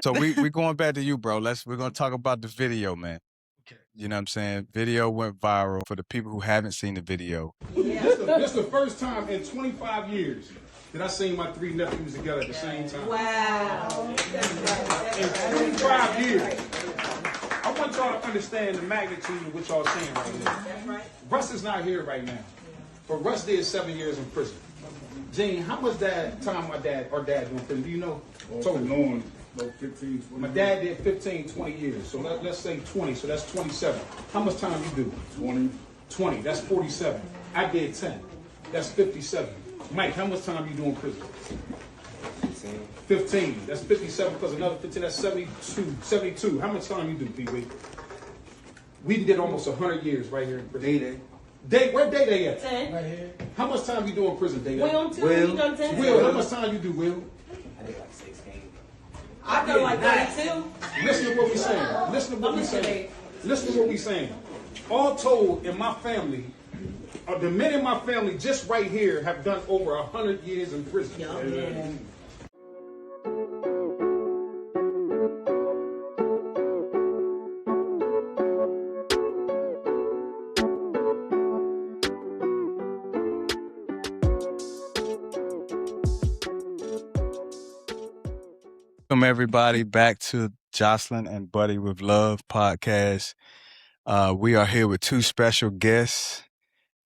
So we going back to you, bro. We're gonna talk about the video, man. Okay. You know what I'm saying? Video went viral. For the people who haven't seen the video, This the first time in 25 years that I seen my three nephews together at the same time. Wow. In 25 years. I want y'all to understand the magnitude of what y'all saying right now. That's right. Russ is not here right now. But Russ did 7 years in prison. Gene, how much time our dad was in prison? Do you know? Total. About 15, 20. My dad did 15, 20 years. So let's say 20, so that's 27. How much time you do? 20. 20, that's 47. I did 10. That's 57. Mike, how much time you do in prison? 15. That's 57 plus another 15. That's 72. 72. How much time you do, Pee-wee? We did almost 100 years right here in prison. Day, where Day at? 10. Right here. How much time you do in prison, Day? Will, too. You done 10? Will, how much time you do, Will? I did like 16. I've done like 32. Listen to what we're saying. Listen to what we're saying. Listen to what we're saying. All told, in my family, the men in my family just right here have done over 100 years in prison. Yeah. welcome everybody back to Joselyn and Buddy with Love podcast. We are here with two special guests.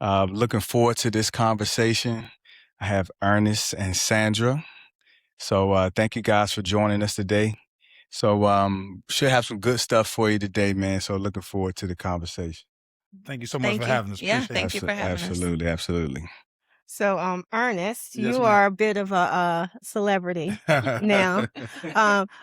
Looking forward to this conversation. I have Ernest and Sandra. So thank you guys for joining us today. So should have some good stuff for you today, man. So looking forward to the conversation. Thank you so much for having us. Yeah, Appreciate thank you for having us. Absolutely. So, Ernest, Yes, you ma'am. are a bit of a celebrity now,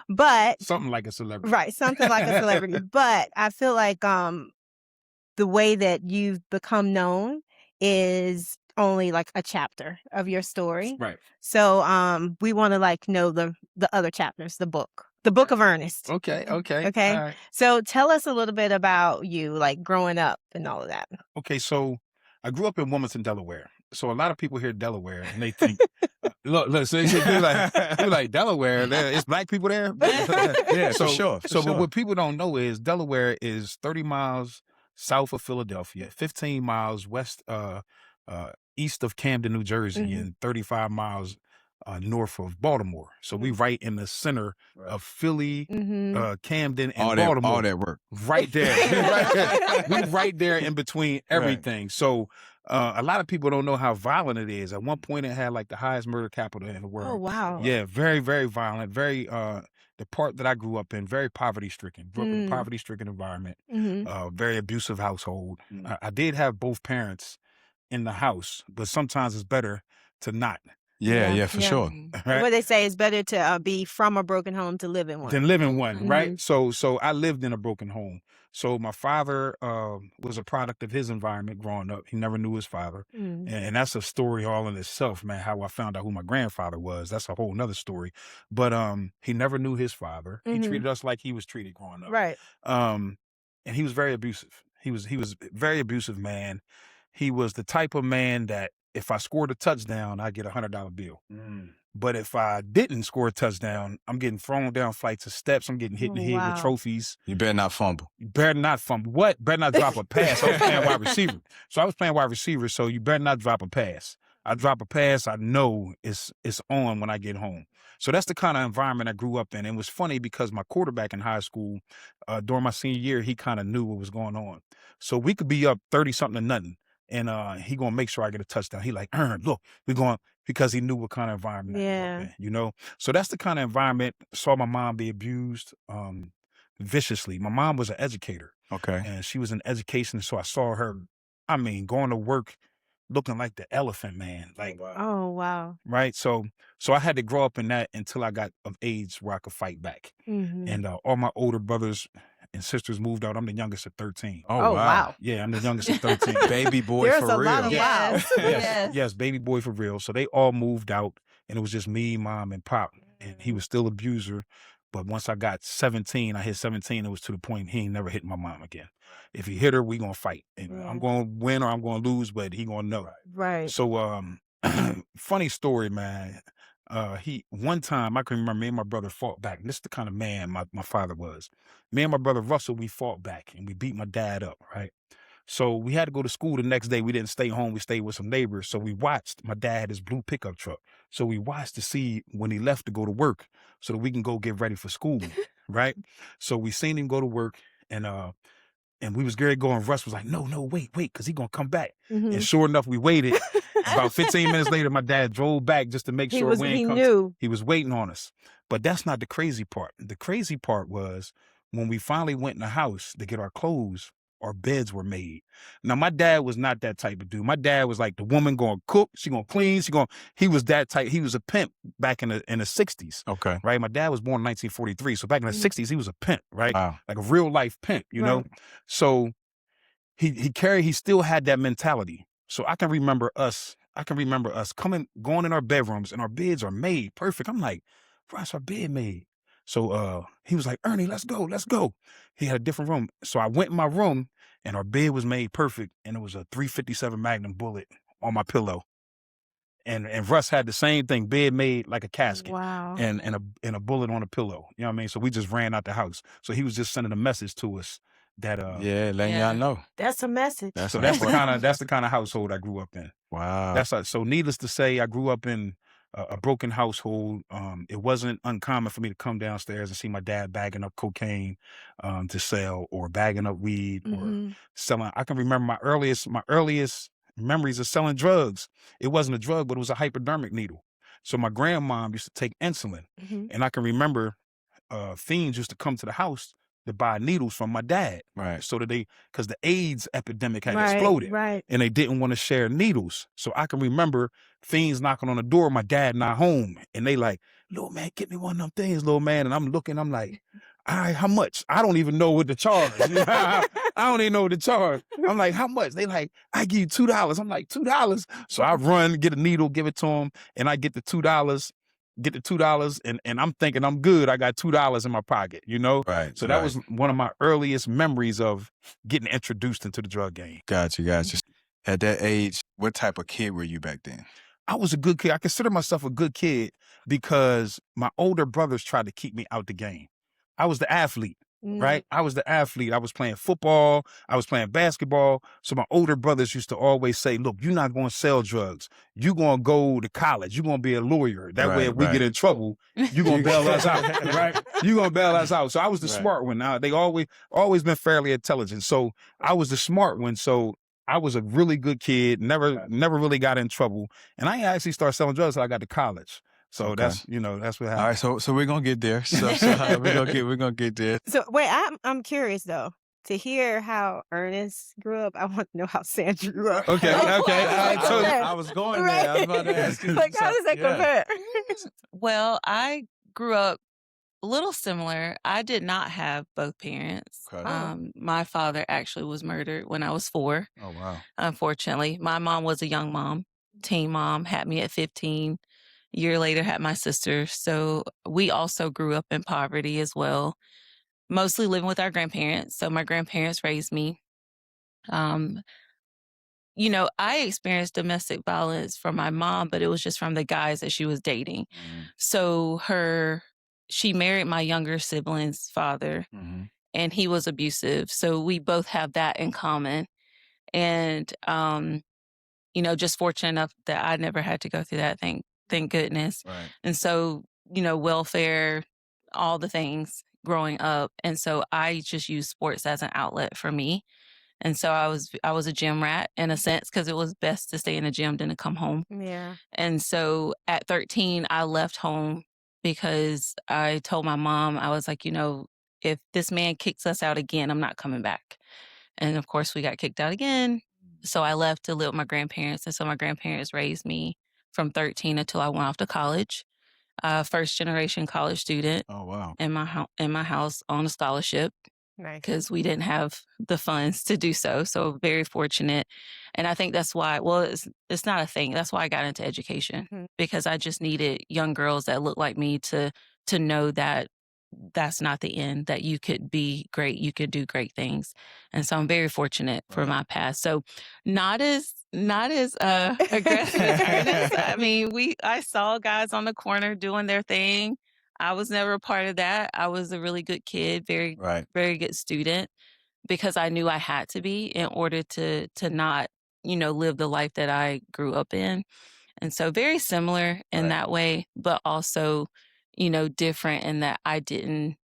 but Something like a celebrity. right, something like a celebrity. But I feel like the way that you've become known is only like a chapter of your story. Right. So, we want to know the other chapters, the book of Ernest. Okay. Okay. All right. So, tell us a little bit about you, like growing up and all of that. Okay. So I grew up in Wilmington, Delaware. So a lot of people hear Delaware and they think, look, so you're like Delaware. It's black people there. Yeah, for sure. But what people don't know is Delaware is 30 miles south of Philadelphia, 15 miles west, east of Camden, New Jersey, Mhm. and 35 miles north of Baltimore. So we right in the center of Philly, Mm-hmm. Camden, and all Baltimore. that work. Right there. We right there in between everything. So a lot of people don't know how violent it is. At one point, it had like the highest murder capital in the world. Oh, wow. Yeah, very, very violent. Very, the part that I grew up in, very poverty stricken. Grew up in a poverty stricken environment. Mm-hmm. Very abusive household. I did have both parents in the house, but sometimes it's better to not. Yeah, for sure. Right? What they say is better to be from a broken home to live in one. Than live in one, Mhm. right? So I lived in a broken home. So my father was a product of his environment growing up. He never knew his father. Mm. And that's a story all in itself, man, how I found out who my grandfather was. That's a whole nother story. But he never knew his father. He Mhm. treated us like he was treated growing up. Right. And he was very abusive. He was a very abusive man. He was the type of man that if I scored a touchdown, I'd get $100 bill. But if I didn't score a touchdown, I'm getting thrown down flights of steps. I'm getting hit in the head Wow. with trophies. You better not fumble. You better not fumble. What? Better not drop a pass. I was playing wide receiver. So I was playing wide receiver. So you better not drop a pass. I drop a pass, I know it's on when I get home. So that's the kind of environment I grew up in. And it was funny because my quarterback in high school, during my senior year, he kind of knew what was going on. So we could be up 30-something to nothing. And he gonna make sure I get a touchdown. He like, look, we're going, because he knew what kind of environment I grew up in, So that's the kind of environment. Saw my mom be abused viciously. My mom was an educator. Okay. And she was in education. So I saw her, going to work looking like the elephant man. Like, Oh, wow. right? So I had to grow up in that until I got of age where I could fight back. Mhm. And all my older brothers and sisters moved out. I'm the youngest of 13. Oh, wow. Yeah, I'm the youngest of 13. Baby boy There's for a real. lot of Yes. wow. Yes, baby boy for real. So they all moved out, and it was just me, mom, and pop. And he was still abuser. But once I got 17, I hit 17, it was to the point he ain't never hit my mom again. If he hit her, we gonna fight. And I'm gonna win or I'm gonna lose, but he gonna know. Right. So funny story, man. One time I can remember me and my brother fought back. And this is the kind of man my father was. Me and my brother Russell, we fought back and we beat my dad up, right? So we had to go to school the next day. We didn't stay home. We stayed with some neighbors. So we watched. My dad had his blue pickup truck. So we watched to see when he left to go to work so that we can go get ready for school, right? So we seen him go to work and we was going to go, and Russ was like, no, wait, because he going to come back. Mhm. And sure enough, we waited. About 15 minutes later, my dad drove back just to make sure He knew. He was waiting on us. But that's not the crazy part. The crazy part was when we finally went in the house to get our clothes, our beds were made. Now, my dad was not that type of dude. My dad was like, the woman going to cook, she going to clean, he was that type. He was a pimp back in the 60s. Okay. Right? My dad was born in 1943. So back in the 60s, he was a pimp, right? Wow. Like a real life pimp, you know? So he still had that mentality. So I can remember us going in our bedrooms and our beds are made perfect. I'm like, Russ, our bed made. So he was like, Ernie, let's go. He had a different room. So I went in my room and our bed was made perfect, and it was a .357 Magnum bullet on my pillow. And Russ had the same thing, bed made like a casket. Wow. And a bullet on a pillow. You know what I mean? So we just ran out the house. So he was just sending a message to us that letting y'all know. That's a message. that's the kind of household I grew up in. Wow. So needless to say, I grew up in a broken household. It wasn't uncommon for me to come downstairs and see my dad bagging up cocaine to sell, or bagging up weed, or selling. I can remember my earliest memories of selling drugs. It wasn't a drug, but it was a hypodermic needle. So my grandmom used to take insulin, and I can remember fiends used to come to the house to buy needles from my dad. Right. So that because the AIDS epidemic had exploded. Right. And they didn't want to share needles. So I can remember fiends knocking on the door, my dad not home. And they like, little man, get me one of them things, little man. And I'm looking, I'm like, all right, how much? I don't even know what to charge. I don't even know what to charge. I'm like, how much? They like, I give you $2. I'm like, $2? So I run, get a needle, give it to them, and I get the $2. And I'm thinking I'm good. I got $2 in my pocket, you know? Right. So that was one of my earliest memories of getting introduced into the drug game. Gotcha. At that age, what type of kid were you back then? I was a good kid. I consider myself a good kid because my older brothers tried to keep me out the game. I was the athlete. Right? I was the athlete. I was playing football. I was playing basketball. So my older brothers used to always say, look, you're not going to sell drugs. You're going to go to college. You're going to be a lawyer. That way, if we get in trouble, you're going to bail us out. Right? You're going to bail us out. So I was the smart one. Now, they always been fairly intelligent. So I was the smart one. So I was a really good kid, never really got in trouble. And I actually started selling drugs until I got to college. So that's what happened. All right, so we're gonna get there. So we're gonna get there. So wait, I'm curious though to hear how Ernest grew up. I want to know how Sandra grew up. Okay. All right. So I was going there. I was about to ask you. Like, how does that compare? Well, I grew up a little similar. I did not have both parents. Okay. My father actually was murdered when I was 4. Oh wow. Unfortunately, my mom was a young mom, teen mom, had me at 15. A year later, had my sister. So we also grew up in poverty as well, mostly living with our grandparents. So my grandparents raised me. I experienced domestic violence from my mom, but it was just from the guys that she was dating. So she married my younger sibling's father, and he was abusive. So we both have that in common. And, just fortunate enough that I never had to go through that thing. Thank goodness. Right. And so, welfare, all the things growing up. And so I just used sports as an outlet for me. And so I was a gym rat in a sense, because it was best to stay in the gym than to come home. Yeah. And so at 13, I left home because I told my mom, I was like, if this man kicks us out again, I'm not coming back. And of course, we got kicked out again. So I left to live with my grandparents. And so my grandparents raised me from 13 until I went off to college. First generation college student. Oh wow. In my house on a scholarship. Nice. Because we didn't have the funds to do so. So very fortunate. And I think that's why, it's not a thing. That's why I got into education, because I just needed young girls that looked like me to know that that's not the end, that you could be great, you could do great things. And so I'm very fortunate for my past. So not as aggressive as Ernest. I mean, I saw guys on the corner doing their thing. I was never a part of that. I was a really good kid, very very good student, because I knew I had to be in order to not, live the life that I grew up in. And so very similar in that way, but also, different in that I didn't,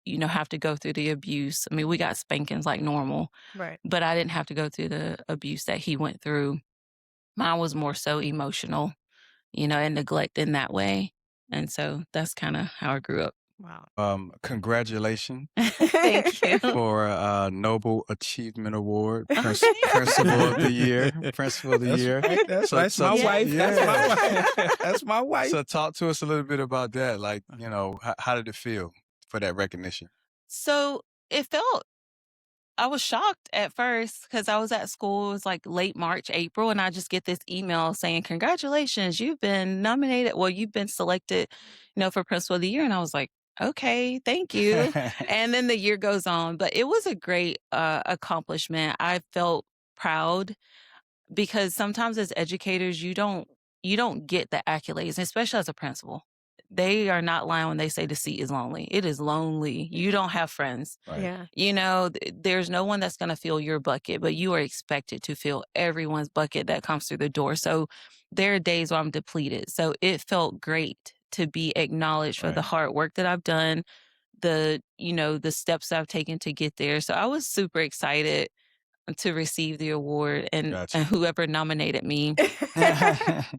have to go through the abuse. I mean, we got spankings like normal, Right. but I didn't have to go through the abuse that he went through. Mine was more so emotional, and neglect in that way. And so that's kind of how I grew up. Wow. Congratulations Thank you. for a Noble Achievement Award, Oh, Principal of the Year, Principal of the Year. Right. That's my wife. Yeah. That's my wife. That's my wife. So talk to us a little bit about that. Like, how did it feel for that recognition? So I was shocked at first because I was at school. It was like late March, April, and I just get this email saying, "Congratulations, you've been nominated. Well, you've been selected, for Principal of the Year." And I was like, "Okay, thank you." And then the year goes on, but it was a great accomplishment. I felt proud because sometimes as educators, you don't get the accolades, especially as a principal. They are not lying when they say the seat is lonely. It is lonely. You don't have friends. Yeah. There's no one that's going to fill your bucket, but you are expected to fill everyone's bucket that comes through the door. So there are days where I'm depleted. So it felt great to be acknowledged for the hard work that I've done, the steps I've taken to get there. So I was super excited to receive the award, and whoever nominated me,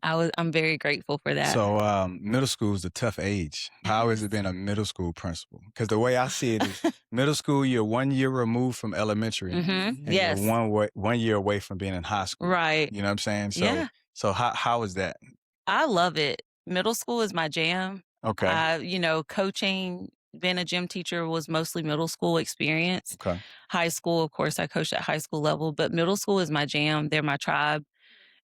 I'm very grateful for that. So middle school is a tough age. How has it been a middle school principal? Because the way I see it is middle school, you're 1 year removed from elementary. Mm-hmm. And Yes. you're 1 year away from being in high school. Right. You know what I'm saying? So, Yeah. so how is that? I love it. Middle school is my jam. Okay. Coaching, being a gym teacher was mostly middle school experience. Okay. High school, of course, I coached at high school level, but middle school is my jam. They're my tribe.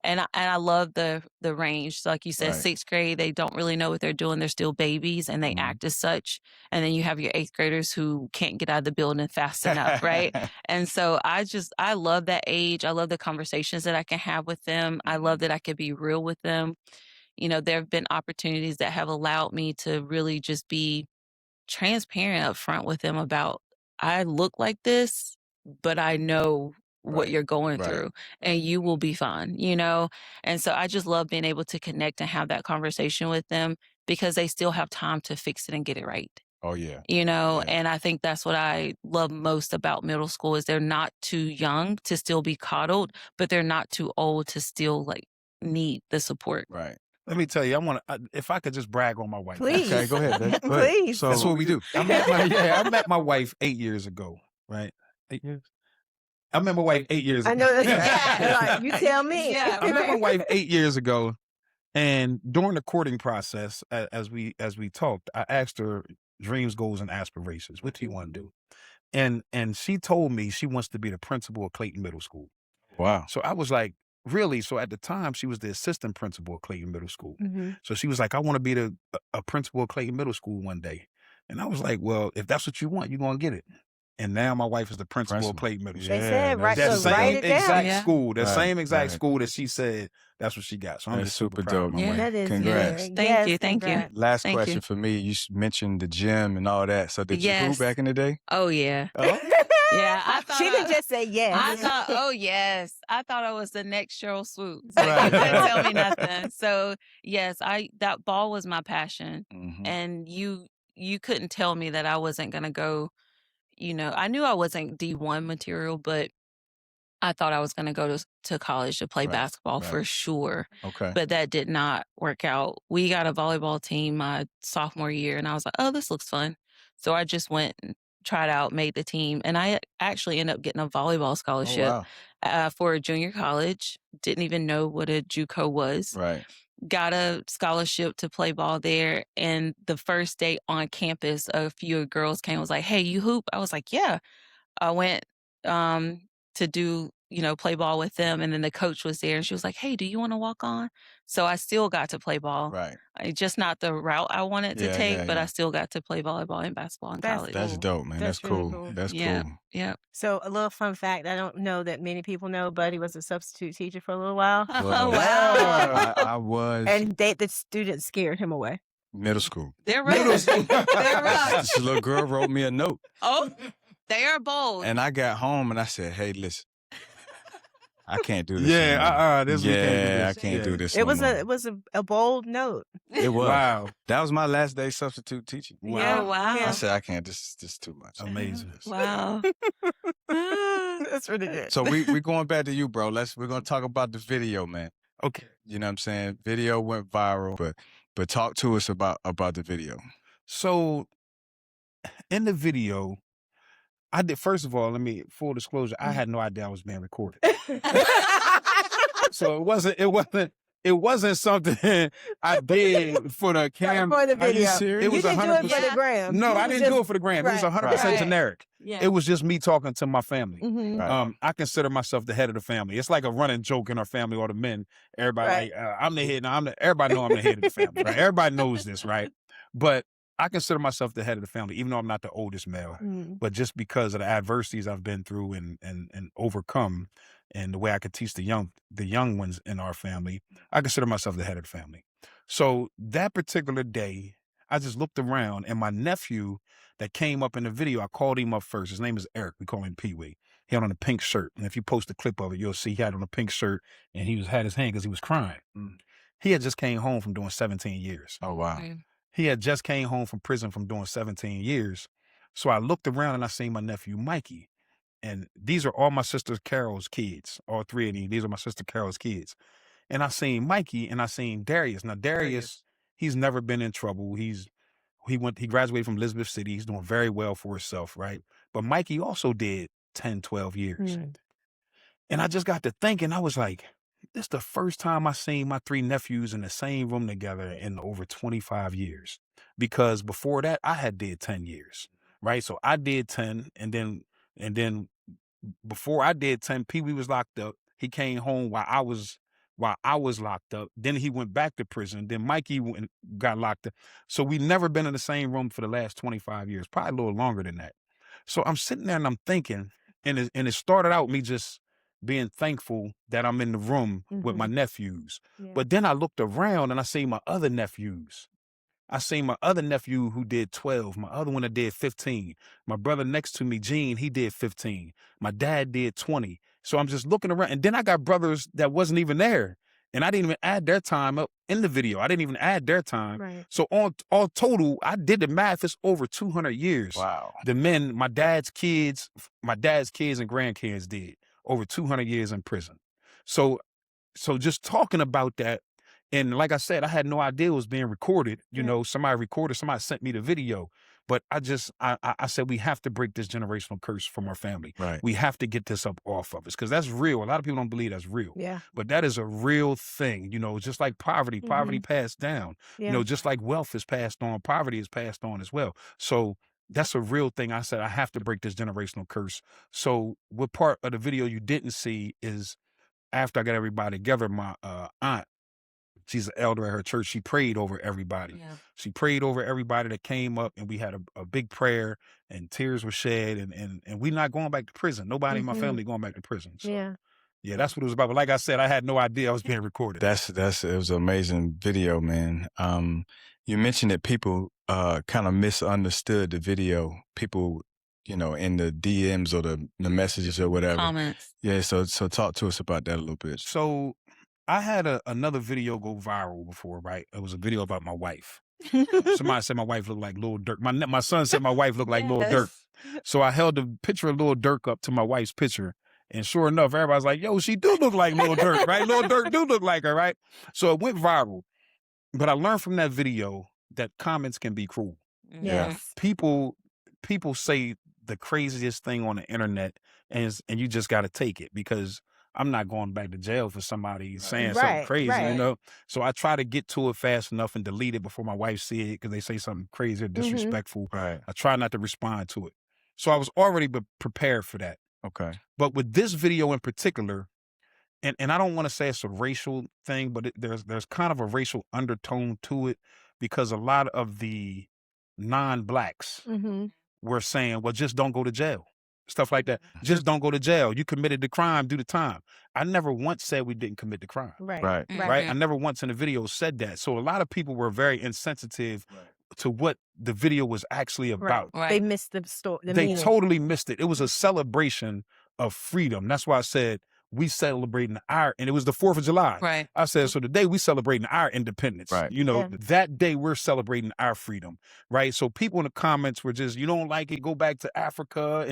And I love the range. So like you said, sixth grade, they don't really know what they're doing. They're still babies and they act as such. And then you have your eighth graders who can't get out of the building fast enough, right? And so I love that age. I love the conversations that I can have with them. I love that I can be real with them. There have been opportunities that have allowed me to really just be transparent up front with them about, I look like this, but I know what you're going through and you will be fine, And so I just love being able to connect and have that conversation with them because they still have time to fix it and get it right. Oh, yeah. And I think that's what I love most about middle school is they're not too young to still be coddled, but they're not too old to still need the support. Right. Let me tell you, if I could just brag on my wife. Please. Okay, go ahead. Please. So that's what we do. I met my wife 8 years ago, right? 8 years? I met my wife 8 years ago. I know that's bad. You tell me. Yeah. I met my wife 8 years ago, and during the courting process, as we talked, I asked her dreams, goals, and aspirations. What do you want to do? And she told me she wants to be the principal of Clayton Middle School. Wow. So I was like, really? So at the time, she was the assistant principal of Clayton Middle School. Mm-hmm. So she was like, I want to be a principal of Clayton Middle School one day. And I was like, well, if that's what you want, you're going to get it. And now my wife is the principal of Clayton Middle School. They said, right, That so same write it down. exact school, the Right, same exact right. school that she said, that's what she got. So I'm That's just super super proud of dope. my Yeah. wife. That is Congrats. good. Thank you. Thank you. congrats. Last Thank question you. for me. You mentioned the gym and all that. So did you Yes. hoop back in the day? Oh, yeah. Oh, Yeah. I thought She didn't just say yes. I thought, oh yes, I thought I was the next Cheryl Swoops. Right. You couldn't tell me nothing. So yes, that ball was my passion, Mhm. and you couldn't tell me that I wasn't gonna go. I knew I wasn't D1 material, but I thought I was gonna go to college to play Right, basketball right. for sure. Okay. But that did not work out. We got a volleyball team my sophomore year, and I was like, oh, this looks fun. So I just went and tried out, made the team, and I actually ended up getting a volleyball Oh, scholarship wow. for a junior college. Didn't even know what a JUCO was. Right. Got a scholarship to play ball there. And the first day on campus, a few girls came and was like, hey, you hoop? I was like, yeah. I went to do play ball with them. And then the coach was there and she was like, hey, do you want to walk on? So I still got to play ball. Right. Just not the route I wanted to take, but I still got to play volleyball and basketball in college. That's dope, man. That's really cool. cool. That's Yeah. cool. Yeah. So a little fun fact, I don't know that many people know, Buddy was a substitute teacher for a little while. Oh, wow. I was And the students scared him away. middle school. They're rough. They're rough. This little girl wrote me a note, Oh, they are bold. and I got home and I said, "Hey, listen, I can't do this. Yeah, anymore. this we can't do Yeah, this. I can't Yeah. do this. It was no more." it was a bold note. It was. Wow. That was my last day substitute teaching. Yeah. Oh, wow. I said, I can't. This is too much. Amazing. Wow. That's really good. So we going back to you, bro. We're gonna talk about the video, man. Okay. You know what I'm saying? Video went viral, but talk to us about the video. So in the video, I did, first of all, full disclosure, I had no idea I was being recorded. So it wasn't something I did for the camera. For the Are you video. serious? It was you didn't do it for 100%. the gram. No, You I was didn't do just- it for the gram. It was Right, 100% right. generic. Yeah. It was just me talking to my family. Mhm. Right. I consider myself the head of the family. It's like a running joke in our family, all the men. Everybody, Right. like, I'm the head. Now everybody know I'm the head of the family, right? Everybody knows this, right? But I consider myself the head of the family, even though I'm not the oldest male. Mhm. But just because of the adversities I've been through and overcome, and the way I could teach the young ones in our family, I consider myself the head of the family. So that particular day, I just looked around, and my nephew that came up in the video, I called him up first. His name is Eric. We call him Pee Wee. He had on a pink shirt, and if you post a clip of it, you'll see he had on a pink shirt, and he had his hand because he was crying. He had just came home from doing 17 years. Oh wow. Right. He had just came home from prison from doing 17 years. So I looked around and I seen my nephew, Mikey. And these are all my sister Carol's kids. All three of these are my sister Carol's kids. And I seen Mikey and I seen Darius. Now, Darius, he's never been in trouble. He graduated from Elizabeth City. He's doing very well for himself, right? But Mikey also did 10, 12 years. Mm. And I just got to thinking, I was like, this is the first time I seen my three nephews in the same room together in over 25 years. Because before that, I had did 10 years, right? So I did 10, and then before I did 10, Pee Wee was locked up. He came home while I was locked up. Then he went back to prison. Then Mikey got locked up. So we never been in the same room for the last 25 years, probably a little longer than that. So I'm sitting there and I'm thinking, and it started out me just being thankful that I'm in the room with my nephews. Yeah. But then I looked around and I seen my other nephews. I seen my other nephew who did 12, my other one that did 15. My brother next to me, Gene, he did 15. My dad did 20. So I'm just looking around. And then I got brothers that wasn't even there. And I didn't even add their time up in the video. I didn't even add their time. Right. So all total, I did the math, it's over 200 years. Wow. The men, my dad's kids and grandkids did over 200 years in prison. So just talking about that, and like I said, I had no idea it was being recorded. You know, somebody sent me the video. But I said, we have to break this generational curse from our family. Right. We have to get this up off of us because that's real. A lot of people don't believe that's real. Yeah. But that is a real thing, just like poverty passed down. Yeah. Just like wealth is passed on, poverty is passed on as well. So that's a real thing. I said, I have to break this generational curse. So what part of the video you didn't see is after I got everybody together, my aunt, she's an elder at her church. She prayed over everybody. Yeah. She prayed over everybody that came up, and we had a big prayer, and tears were shed, and we're not going back to prison. Nobody in my family going back to prison. So, yeah, that's what it was about. But like I said, I had no idea I was being recorded. It was an amazing video, man. You mentioned that people kind of misunderstood the video. People, in the DMs or the messages or whatever. Comments. Yeah, so talk to us about that a little bit. So I had another video go viral before, right? It was a video about my wife. Somebody said my wife looked like Lil Durk. My son said my wife looked like Lil Durk. So I held the picture of Lil Durk up to my wife's picture. And sure enough, everybody's like, yo, she do look like Lil Durk, right? Lil Durk do look like her, right? So it went viral. But I learned from that video that comments can be cruel. Yes. People say the craziest thing on the internet, and you just got to take it because I'm not going back to jail for somebody saying something crazy, So I try to get to it fast enough and delete it before my wife see it because they say something crazy or disrespectful. Right. I try not to respond to it. So I was already prepared for that. Okay. But with this video in particular, and I don't want to say it's a racial thing, but there's kind of a racial undertone to it, because a lot of the non-blacks Mm-hmm. were saying, well, just don't go to jail. Stuff like that. Just don't go to jail. You committed the crime, do the time. I never once said we didn't commit the crime. Right. Right. Right? I never once in the video said that. So a lot of people were very insensitive to what the video was actually about. Right. They missed the story. They meaning. totally missed it. It was a celebration of freedom. That's why I said we celebrating our, and it was the 4th of July. Right. I said, so today we celebrating our independence. Right. You know, Yeah. that day we're celebrating our freedom. Right. So people in the comments were just, you don't like it, go back to Africa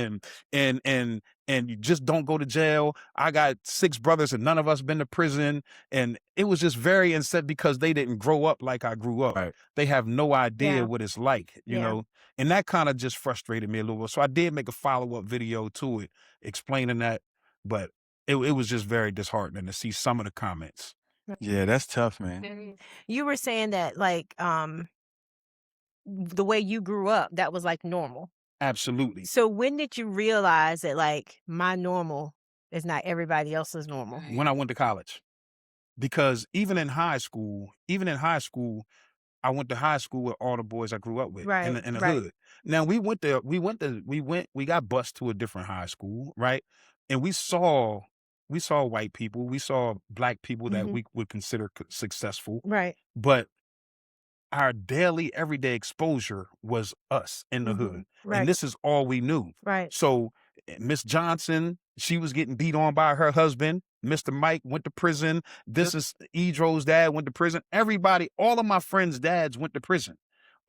and you just don't go to jail. I got 6 brothers and none of us been to prison. And it was just very instead because they didn't grow up like I grew up. Right. They have no idea Yeah. what it's like, you Yeah. know, and that kind of just frustrated me a little bit. So I did make a follow-up video to it explaining that, but it was just very disheartening to see some of the comments. Yeah, that's tough, man. You were saying that like the way you grew up, that was like normal. Absolutely. So when did you realize that like my normal is not everybody else's normal? When I went to college, because even in high school, I went to high school with all the boys I grew up with Right, in the right. hood. Now we got bused to a different high school, right? And we saw white people, we saw black people that Mhm. we would consider successful, Right. but our daily everyday exposure was us in the hood. Right. And this is all we knew. Right. So Miss Johnson, she was getting beat on by her husband. Mr. Mike went to prison. This is Edro's dad went to prison. Everybody, all of my friends' dads went to prison.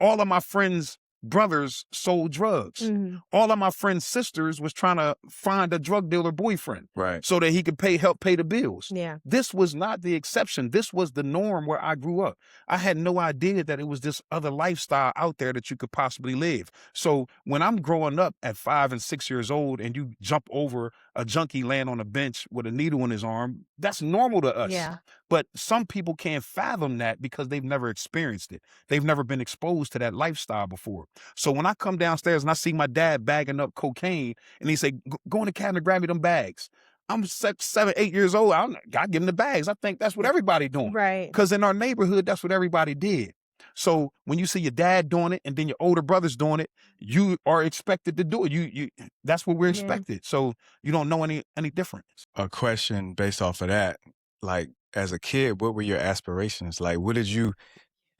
All of my friends' brothers sold drugs. Mhm. All of my friends' sisters was trying to find a drug dealer boyfriend Right. so that he could help pay the bills. Yeah. This was not the exception. This was the norm where I grew up. I had no idea that it was this other lifestyle out there that you could possibly live. So when I'm growing up at 5 and 6 years old and you jump over a junkie laying on a bench with a needle in his arm, that's normal to us. Yeah. But some people can't fathom that because they've never experienced it. They've never been exposed to that lifestyle before. So when I come downstairs and I see my dad bagging up cocaine and he say, go in the cabinet, grab me them bags. I'm 7, 8 years old. I give him the bags. I think that's what everybody doing. Right. Because in our neighborhood, that's what everybody did. So when you see your dad doing it and then your older brothers doing it, you are expected to do it. You that's what we're Yeah. expected. So you don't know any difference. A question based off of that, like as a kid, what were your aspirations? Like, what did you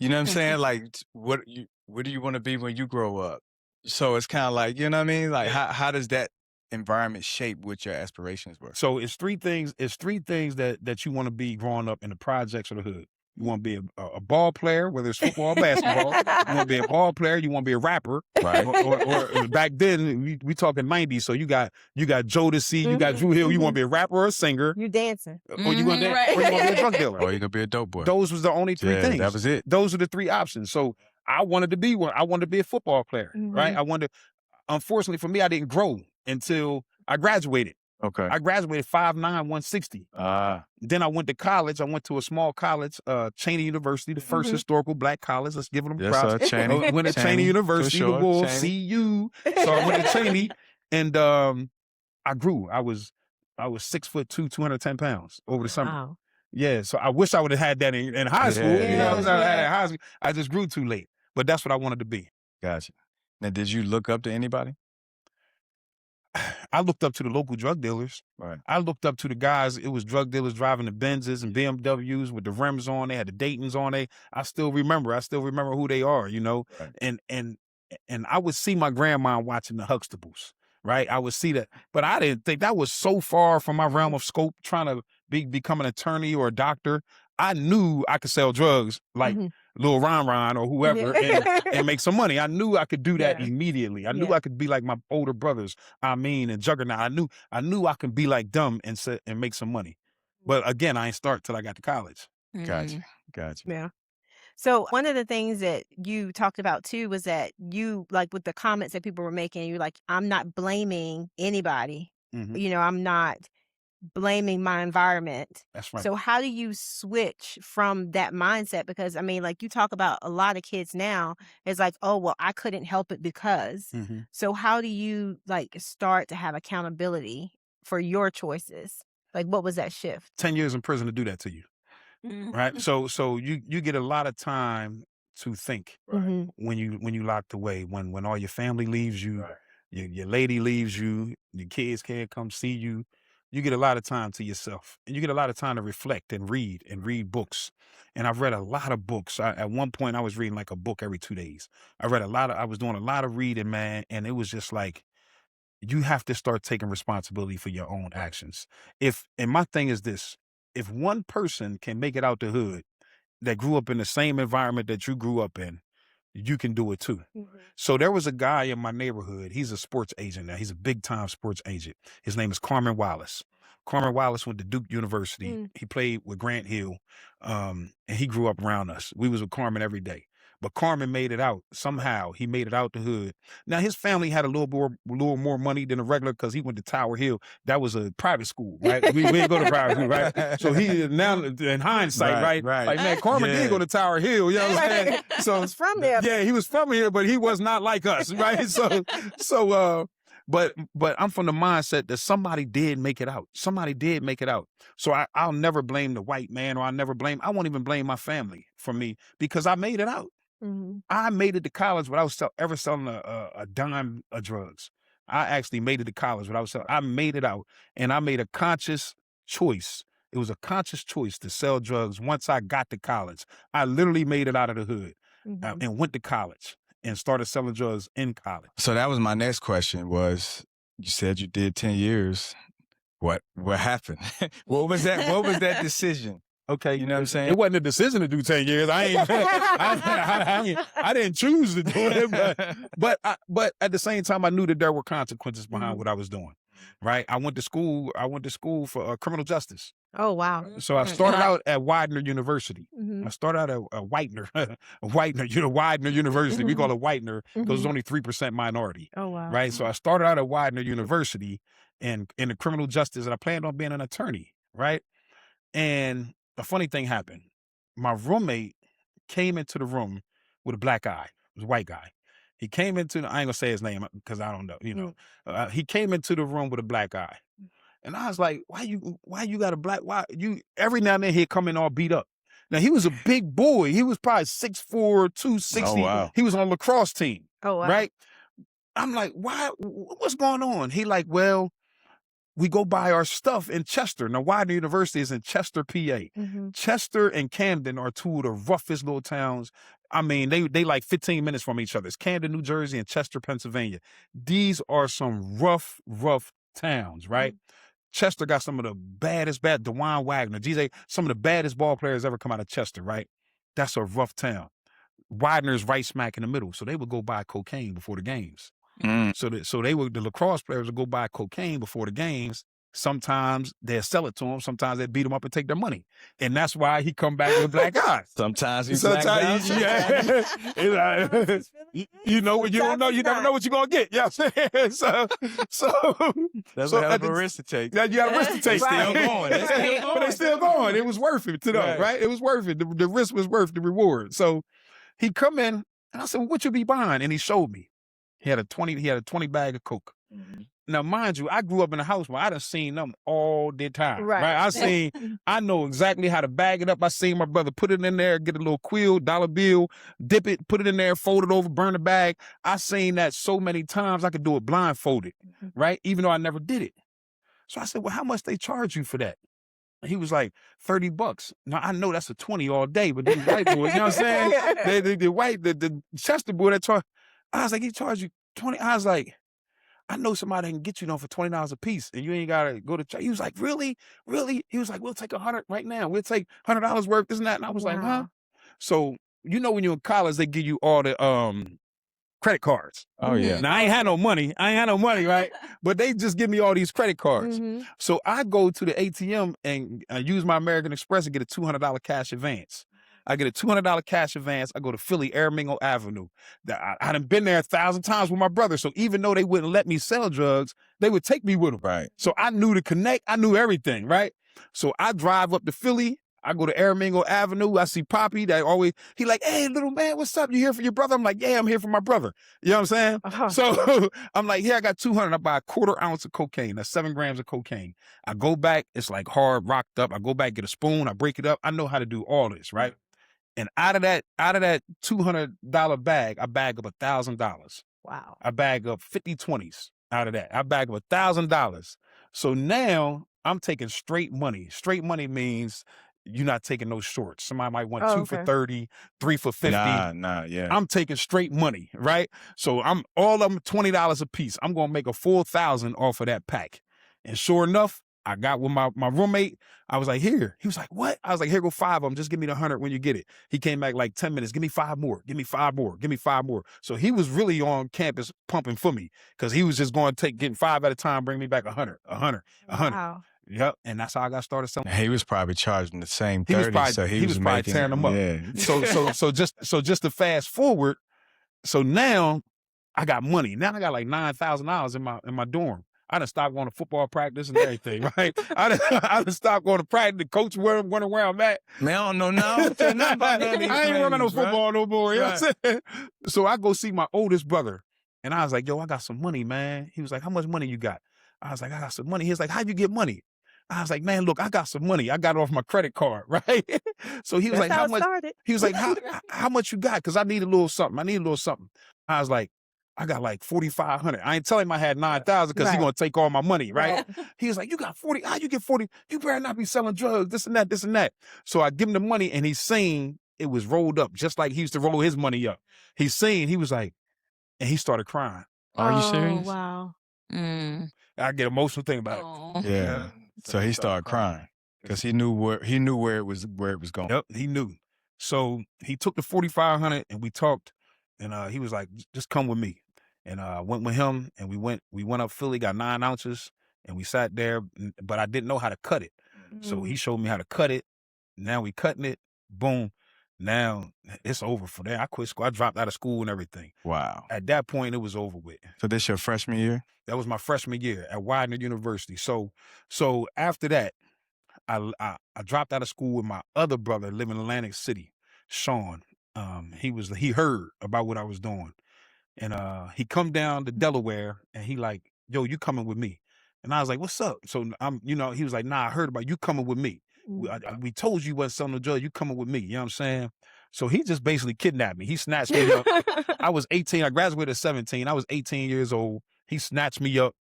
know what I'm saying? Like, what do you want to be when you grow up? So it's kind of like, you know what I mean? Like, how does that environment shape what your aspirations were? So it's three things. It's 3 things that you want to be growing up in the projects or the hood. You want to be a ball player, whether it's football or basketball. You want to be a ball player. You want to be a rapper. Right. Or back then, we talking 90s. So you got Jodeci, you got Drew Hill. You want to be a rapper or a singer. You dancing. Or you want to Right. be a drug dealer. Or you're gonna be a dope boy. Those was the only 3 Yeah, things. that was it. Those are the 3 options. So I wanted to be one. I wanted to be a football player, right? Unfortunately for me, I didn't grow until I graduated. Okay. I graduated 5'9", 160. Then I went to college. I went to a small college, Cheney University, the first historical black college. Let's give them Yes, props. sir. Cheney. I went to Cheney for University, sure. the Wolves, Cheney. see you. So I went to Cheney, and I grew. I was 6'2", 210 pounds over the summer. Wow. Yeah, so I wish I would have had that in high school. Yeah, You know, I wish I would have had it in yeah. high school. I just grew too late. But that's what I wanted to be. Gotcha. Now, did you look up to anybody? I looked up to the local drug dealers. Right. I looked up to the guys. It was drug dealers driving the Benzes and BMWs with the rims on. They had the Daytons on. I still remember who they are, you know. Right. And I would see my grandma watching the Huxtables, right? I would see that, but I didn't think that was so far from my realm of scope. Trying to become an attorney or a doctor, I knew I could sell drugs like Lil Ron or whoever and make some money. I knew I could do that immediately. I knew I could be like my older brothers, and Juggernaut. I knew I could be like them and make some money. But again, I ain't start till I got to college. Gotcha. Gotcha. Yeah. So one of the things that you talked about too was that you, like with the comments that people were making, you're like, I'm not blaming anybody. Mhm. You know, I'm not blaming my environment. That's right. So how do you switch from that mindset? Because I mean, like you talk about a lot of kids now, it's like, oh, well, I couldn't help it because. Mhm. So how do you like start to have accountability for your choices? Like, what was that shift? 10 years in prison to do that to you, right? So you get a lot of time to think Mhm. when you locked away, when all your family leaves you, your lady leaves you, your kids can't come see you. You get a lot of time to yourself, and you get a lot of time to reflect and read books. And I've read a lot of books. At one point, I was reading like a book every 2 days. I was doing a lot of reading, man, and it was just like, you have to start taking responsibility for your own actions. And my thing is this, if one person can make it out the hood that grew up in the same environment that you grew up in, you can do it too. So there was a guy in my neighborhood. He's a sports agent now. He's a big time sports agent. His name is Carmen Wallace. Carmen Wallace went to Duke University. He played with Grant Hill, and he grew up around us. We was with Carmen every day. But Carmen made it out. Somehow he made it out the hood. Now his family had a little more money than a regular because he went to Tower Hill. That was a private school, right? we didn't go to private school, right? So he now in hindsight, right? Like, man, Carmen did go to Tower Hill. You know what I'm saying? So He's from there. yeah, he was from here, but he was not like us, right? But I'm from the mindset that somebody did make it out. Somebody did make it out. So I'll never blame the white man, or I won't even blame my family for me, because I made it out. I made it to college without ever selling a dime of drugs. I actually made it to college without selling. I made it out, and I made a conscious choice. It was a conscious choice to sell drugs once I got to college. I literally made it out of the hood and went to college and started selling drugs in college. So that was my next question was, you said you did 10 years. What happened? What was that decision? Okay, You know what I'm saying? it wasn't a decision to do 10 years. I didn't choose to do it, but at the same time, I knew that there were consequences behind what I was doing. Right? I went to school for criminal justice. Oh, wow. So I started out at Widener University. Mhm. I started out at Widener, Widener University. We call it Widener because it's only 3% minority. Oh, wow. Right? So I started out at Widener University and in the criminal justice, and I planned on being an attorney. Right? And a funny thing happened. My roommate came into the room with a black eye. It was a white guy. He came I ain't gonna say his name because I don't know, he came into the room with a black eye. And I was like, why you got a black, every now and then he'd come in all beat up. Now he was a big boy. He was probably 6'4", 260. Oh, wow. He was on a lacrosse team. Oh, wow. Right? I'm like, what's going on? He like, well, we go buy our stuff in Chester. Now, Widener University is in Chester, PA. Chester and Camden are two of the roughest little towns. I mean, they like 15 minutes from each other. It's Camden, New Jersey, and Chester, Pennsylvania. These are some rough towns, right? Chester got some of the baddest, DeJuan Wagner, some of the baddest ball players ever come out of Chester, right? That's a rough town. Widener's right smack in the middle, so they would go buy cocaine before the games. So the lacrosse players would go buy cocaine before the games. Sometimes they'll sell it to them. Sometimes they beat them up and take their money. And that's why he come back with black eyes. Sometimes he's blacked out. You know what you don't know, you never know what you're gonna get. Yeah, you know what I'm saying? So That's so a hell at of a the- risk to take. Yeah, you got a risk to take. Still going. They still But going. they still going. It was worth it to them, Right. right? It was worth it. The risk was worth the reward. So he come in and I said, well, what you be buying? And he showed me. He had a 20 bag of Coke. Now, mind you, I grew up in a house where I done seen them all the time. Right. I know exactly how to bag it up. I seen my brother put it in there, get a little quill, dollar bill, dip it, put it in there, fold it over, burn the bag. I seen that so many times I could do it blindfolded, right? Even though I never did it. So I said, well, how much they charge you for that? He was like, $30. Now, I know that's a 20 all day, but these white boys, you know what I'm saying? The Chester boy that charge, I was like, he charged you 20. I was like, I know somebody that can get you for $20 a piece and you ain't got to go to church. He was like, really? Really? He was like, we'll take 100 right now. We'll take $100 worth, this and that. And I was like, huh? So, when you're in college, they give you all the credit cards. Oh, yeah. Now, I ain't had no money, right? But they just give me all these credit cards. So I go to the ATM and use my American Express and get a $200 cash advance. I get a $200 cash advance. I go to Philly, Aramingo Avenue. I done been there 1,000 times with my brother. So even though they wouldn't let me sell drugs, they would take me with them. Right. So I knew the connect. I knew everything, right? So I drive up to Philly. I go to Aramingo Avenue. I see Poppy. He like, hey, little man, what's up? You here for your brother? I'm like, yeah, I'm here for my brother. You know what I'm saying? Uh-huh. So I'm like, here, I got 200. I buy a 1/4 ounce of cocaine. That's 7 grams of cocaine. I go back. It's like hard, rocked up. I go back, get a spoon. I break it up. I know how to do all this, right? And out of that $200 bag, I bag up $1,000. Wow. I bag up 50 20s out of that. I bag up $1,000. So now I'm taking straight money. Straight money means you're not taking no shorts. Somebody might want 2 for 30, 3 for 50. Nah, yeah. I'm taking straight money, right? So I'm all of them $20 a piece. I'm gonna make a full 1,000 off of that pack. And sure enough, I got with my roommate. I was like, here. He was like, what? I was like, here go 5 of them. Just give me the 100 when you get it. He came back like 10 minutes. Give me 5 more. Give me 5 more. Give me 5 more. So he was really on campus pumping for me because he was just going to getting 5 at a time, bring me back 100. Wow. Yep. And that's how I got started selling. He was probably charging the same He was 30, probably- so he was probably making, tearing them up. Yeah. So just to fast forward, so now I got money. Now I got like $9,000 in my dorm. I done stopped going to football practice and everything, right? I done stopped going to practice. The coach wondering where I'm at. Man, I don't know now. I ain't running no football no more. You know what I'm saying? So I go see my oldest brother, and I was like, yo, I got some money, man. He was like, how much money you got? I was like, I got some money. He was like, how'd you get money? I was like, man, look, I got some money. I got it off my credit card, right? So he was That's like, how it much? started. He was like, how much you got? Because I need a little something. I was like, I got like 4,500. I ain't telling him I had 9,000 because he Right. gonna take all my money, right? He was like, you got 40. How you get 40? You better not be selling drugs, this and that. So I give him the money and he's saying it was rolled up just like he used to roll his money up. He's saying, he was like, and he started crying. Are you serious? Wow. I get emotional thinking about it. Oh. Yeah. So he started crying because he knew where it was going. Yep, he knew. So he took the 4,500 and we talked, and he was like, just come with me. And I went with him, and we went up Philly, got 9 ounces, and we sat there, but I didn't know how to cut it. So he showed me how to cut it. Now we cutting it. Boom. Now it's over for that. I quit school. I dropped out of school and everything. Wow. At that point, it was over with. So this your freshman year? That was my freshman year at Widener University. So after that, I dropped out of school with my other brother living in Atlantic City, Sean. He heard about what I was doing. And he come down to Delaware and he like, yo, you coming with me? And I was like, what's up? So he was like, nah, I heard about you coming with me. We told you wasn't selling no drugs. You coming with me. You know what I'm saying? So he just basically kidnapped me. He snatched me up. I was 18. I graduated at 17. I was 18 years old. He snatched me up,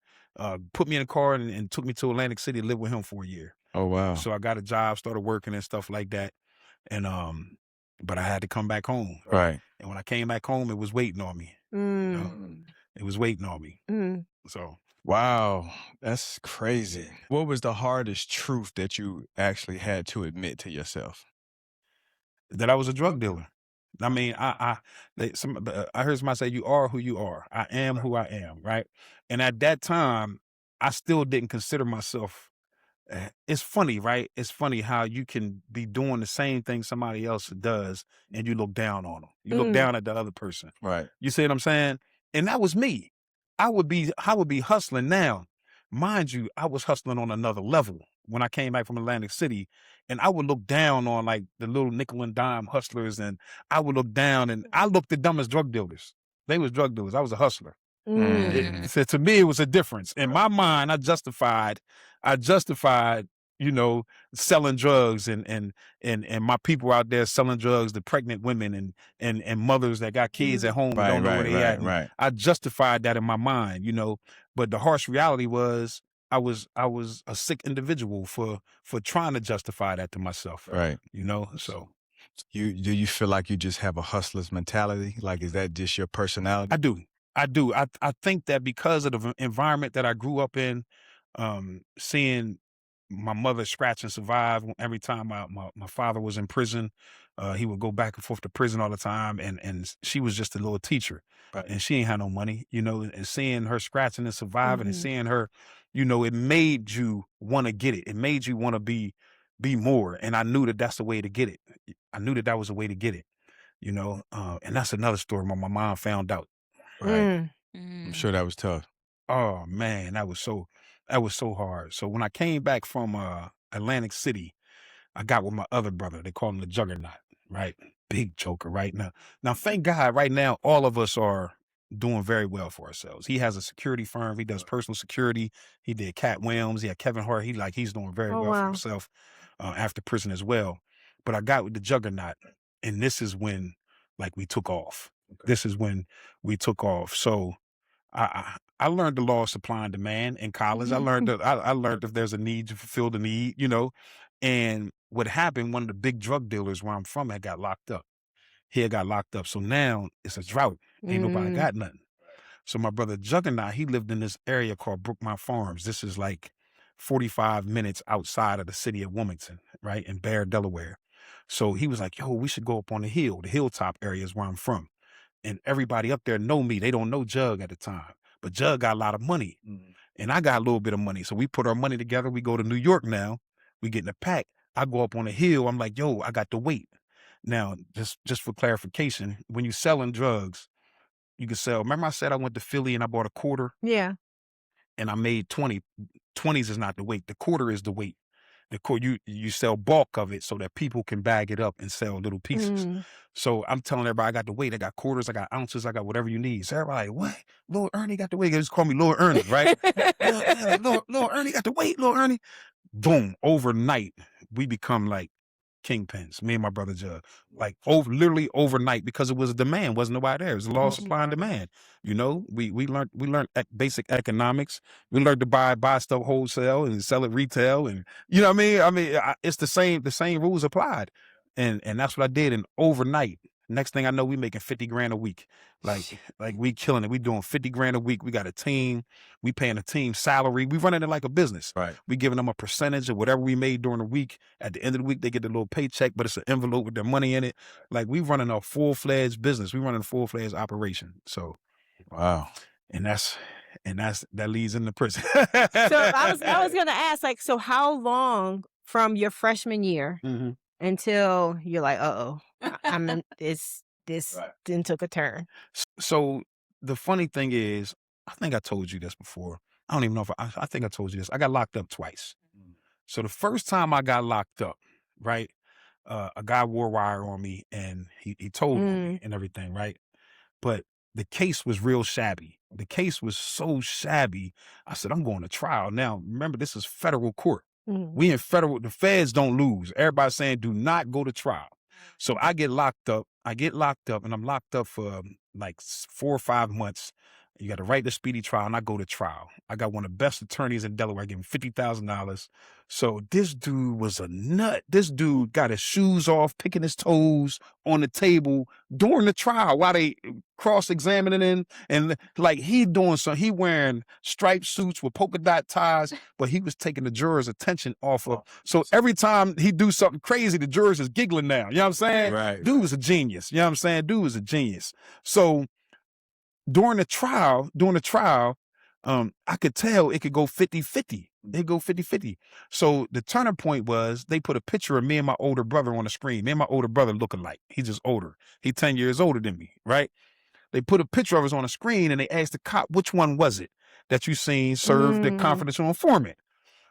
put me in a car and took me to Atlantic City to live with him for a year. Oh, wow. So I got a job, started working and stuff like that. And but I had to come back home. Right. And when I came back home, it was waiting on me. You know? It was waiting on me. So Wow, that's crazy. What was the hardest truth that you actually had to admit to yourself? that I was a drug dealer. I mean, I heard somebody say, "You are who you are." I am who I am, right? And at that time, I still didn't consider myself. It's funny, right? It's funny how you can be doing the same thing somebody else does, and you look down on them. You look down at the other person. Right. You see what I'm saying? And that was me. I would be hustling now. Mind you, I was hustling on another level when I came back from Atlantic City, and I would look down on like the little nickel and dime hustlers, and I would look down, and I looked at them as drug dealers. They was drug dealers. I was a hustler. So to me, it was a difference. In my mind, I justified, selling drugs and my people out there selling drugs to pregnant women and mothers that got kids at home and don't know where they at. Right. I justified that in my mind, but the harsh reality was I was a sick individual for trying to justify that to myself. Right. So Do you feel like you just have a hustler's mentality? Like, is that just your personality? I do. I think that because of the environment that I grew up in, seeing my mother scratch and survive every time my father was in prison, he would go back and forth to prison all the time, and she was just a little teacher, and she ain't had no money, and seeing her scratching and surviving and seeing her, it made you want to get it. It made you want to be be more. And I knew that that's the way to get it. I knew that that was the way to get it, you know? And that's another story when my mom found out. Right. Mm. I'm sure that was tough. Oh man, that was so hard. So when I came back from Atlantic City, I got with my other brother. They call him the Juggernaut, right? Big joker, right? Now, thank God, right now, all of us are doing very well for ourselves. He has a security firm. He does personal security. He did Cat Williams. He had Kevin Hart. He's doing very Oh, well for wow. himself after prison as well. But I got with the Juggernaut, and this is when, like, we took off. This is when we took off. So I learned the law of supply and demand in college. I learned that I learned if there's a need to fulfill the need, you know. And what happened, one of the big drug dealers where I'm from had got locked up. He had got locked up. So now it's a drought. Ain't nobody got nothing. So my brother Juggernaut, he lived in this area called Brookmont Farms. This is like 45 minutes outside of the city of Wilmington, right? In Bear, Delaware. So he was like, yo, we should go up on the hill. The hilltop area is where I'm from. And everybody up there know me. They don't know Jug at the time. But Jug got a lot of money. And I got a little bit of money. So we put our money together. We go to New York now. We get in a pack. I go up on the hill. I'm like, yo, I got the weight. Now, just for clarification, when you selling drugs, you can sell. Remember I said I went to Philly and I bought a quarter Yeah. and I made 20. 20s is not the weight. The quarter is the weight. The quarter, you sell bulk of it so that people can bag it up and sell little pieces. So I'm telling everybody I got the weight. I got quarters. I got ounces. I got whatever you need. So everybody like, what? Lil Ernie got the weight. They just call me Lil Ernie, right? Lil Ernie got the weight. Lil Ernie. Boom. Overnight, we become like kingpins, me and my brother Jug, like literally overnight, because it was a demand, wasn't nobody there. It was a law of supply and demand. You know, we learned basic economics. We learned to buy stuff wholesale and sell it retail, and you know what I mean. It's the same rules applied, and that's what I did. And overnight, next thing I know, we making 50 grand a week. Like we killing it. We doing 50 grand a week. We got a team. We paying a team salary. We running it like a business. Right. We giving them a percentage of whatever we made during the week. At the end of the week, they get the little paycheck, but it's an envelope with their money in it. Like we running a full-fledged business. We running a full-fledged operation. So, Wow. and that leads into prison. So I was gonna ask, like, so how long from your freshman year until you're like, I'm in this then took a turn? So the funny thing is, I think I told you this before. I don't even know if I think I told you this. I got locked up twice. So the first time I got locked up, right, a guy wore wire on me and he told me and everything, right? But the case was real shabby. The case was so shabby. I said, I'm going to trial. Now, remember, this is federal court. We in federal, the feds don't lose. Everybody's saying, do not go to trial. So I get locked up. And I'm locked up for like 4 or 5 months. You got to write the speedy trial, and I go to trial. I got one of the best attorneys in Delaware. I give him $50,000. So this dude was a nut. This dude got his shoes off, picking his toes on the table during the trial while they cross-examining him. And like he wearing striped suits with polka dot ties, but he was taking the jurors' attention off of. So every time he do something crazy, the jurors is giggling now. You know what I'm saying? Right. Dude was a genius. You know what I'm saying? Dude was a genius. So during the trial, I could tell it could go 50-50. It go 50-50. So the turning point was they put a picture of me and my older brother on the screen. Me and my older brother look alike. He's just older. He's 10 years older than me, right? They put a picture of us on the screen and they asked the cop, which one was it that you seen serve the confidential informant?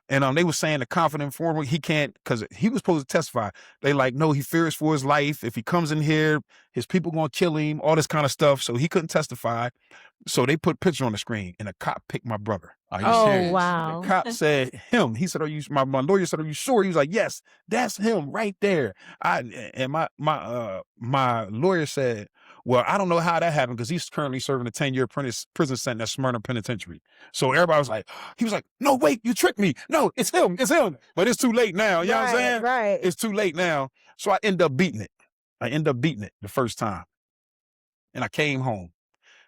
And they were saying the confident informant, he can't, because he was supposed to testify. They like, no, he fears for his life. If he comes in here, his people going to kill him, all this kind of stuff. So he couldn't testify. So they put a picture on the screen and a cop picked my brother. Are you serious? Wow. The cop said him. He said, my lawyer said, are you sure? He was like, yes, that's him right there. And my lawyer said, well, I don't know how that happened because he's currently serving a 10-year prison sentence at Smyrna Penitentiary. So everybody was like, no, wait, you tricked me. No, it's him. But it's too late now. You know what I'm saying? Right. It's too late now. So I end up beating it. The first time. And I came home.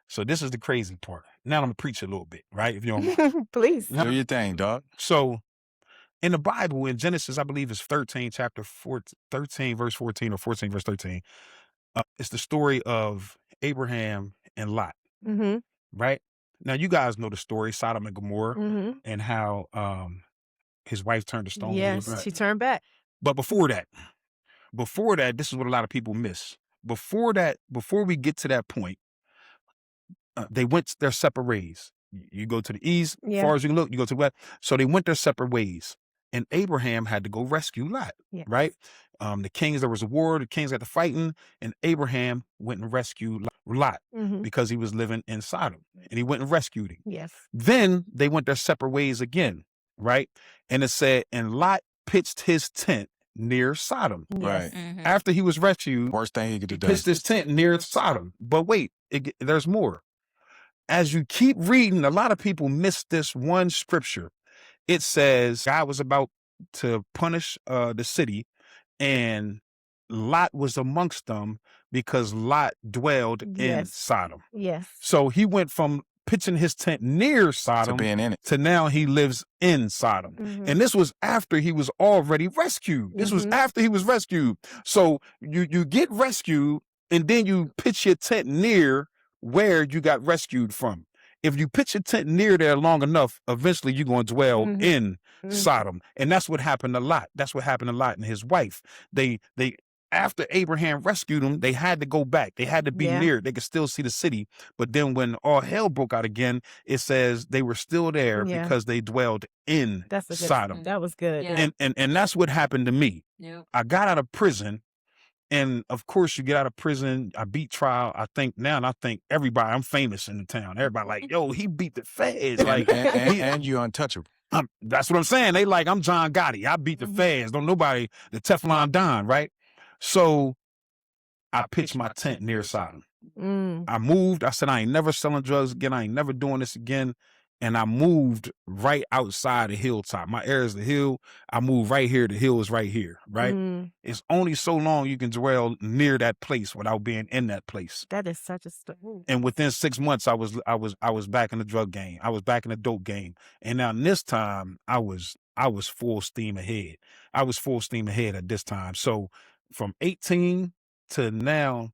So this is the crazy part. Now I'm going to preach a little bit, right? If you don't mind. Please. Do your thing, dog. So in the Bible, in Genesis, I believe it's 13, chapter 13, verse 14 or 14, verse 13. It's the story of Abraham and Lot, right? Now, you guys know the story, Sodom and Gomorrah, and how his wife turned to stone. Yes, she turned back. But before that, this is what a lot of people miss. Before we get to that point, they went their separate ways. You go to the east, as far as you can look, you go to the west. So they went their separate ways. And Abraham had to go rescue Lot, right? The kings, there was a war, the kings got to fighting, and Abraham went and rescued Lot because he was living in Sodom. And he went and rescued him. Yes. Then they went their separate ways again, right? And it said, and Lot pitched his tent near Sodom. Right. After he was rescued, Worst thing he could have done. pitched his tent near Sodom. But wait, there's more. As you keep reading, a lot of people miss this one scripture. It says God was about to punish the city, and Lot was amongst them because Lot dwelled in Sodom. Yes. So he went from pitching his tent near Sodom To being in it. to now he lives in Sodom. And this was after he was already rescued. This was after he was rescued. So you get rescued, and then you pitch your tent near where you got rescued from. If you pitch your tent near there long enough, eventually you're going to dwell in Sodom. And that's what happened a lot. That's what happened a lot and his wife. They after Abraham rescued them, they had to go back. They had to be near. They could still see the city. But then when all hell broke out again, it says they were still there because they dwelled in Sodom. That was good. Yeah. And that's what happened to me. Yep. I got out of prison. And of course, you get out of prison. I beat trial. I think everybody, I'm famous in the town. Everybody like, yo, he beat the feds. Like, and you're untouchable. That's what I'm saying. They like, I'm John Gotti. I beat the feds. Don't nobody, the Teflon Don, right? So I pitched my tent near Sodom. I moved. I said, I ain't never selling drugs again. I ain't never doing this again. And I moved right outside the hilltop. My area is the hill. I moved right here. The hill is right here, right? It's only so long you can dwell near that place without being in that place. That is such a story. And within 6 months, I was back in the drug game. I was back in the dope game. And now this time, I was full steam ahead. I was full steam ahead at this time. So from 18 to now,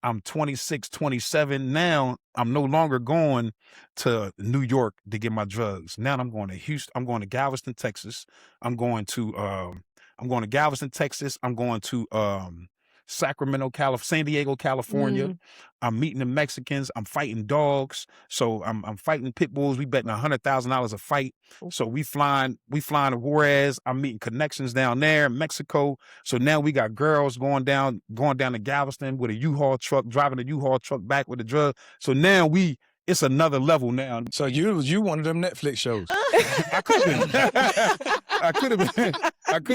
I'm 26, 27. Now I'm no longer going to New York to get my drugs. Now I'm going to Houston. I'm going to Galveston, Texas. I'm going to Galveston, Texas. I'm going to Sacramento, San Diego, California. I'm meeting the Mexicans. I'm fighting dogs. So I'm fighting pit bulls. We betting $100,000 a fight. So we flying to Juarez. I'm meeting connections down there in Mexico. So now we got girls going down to Galveston with a U-Haul truck, driving a U-Haul truck back with the drug. So now it's another level now. So you one of them Netflix shows. I could have been. I could have been.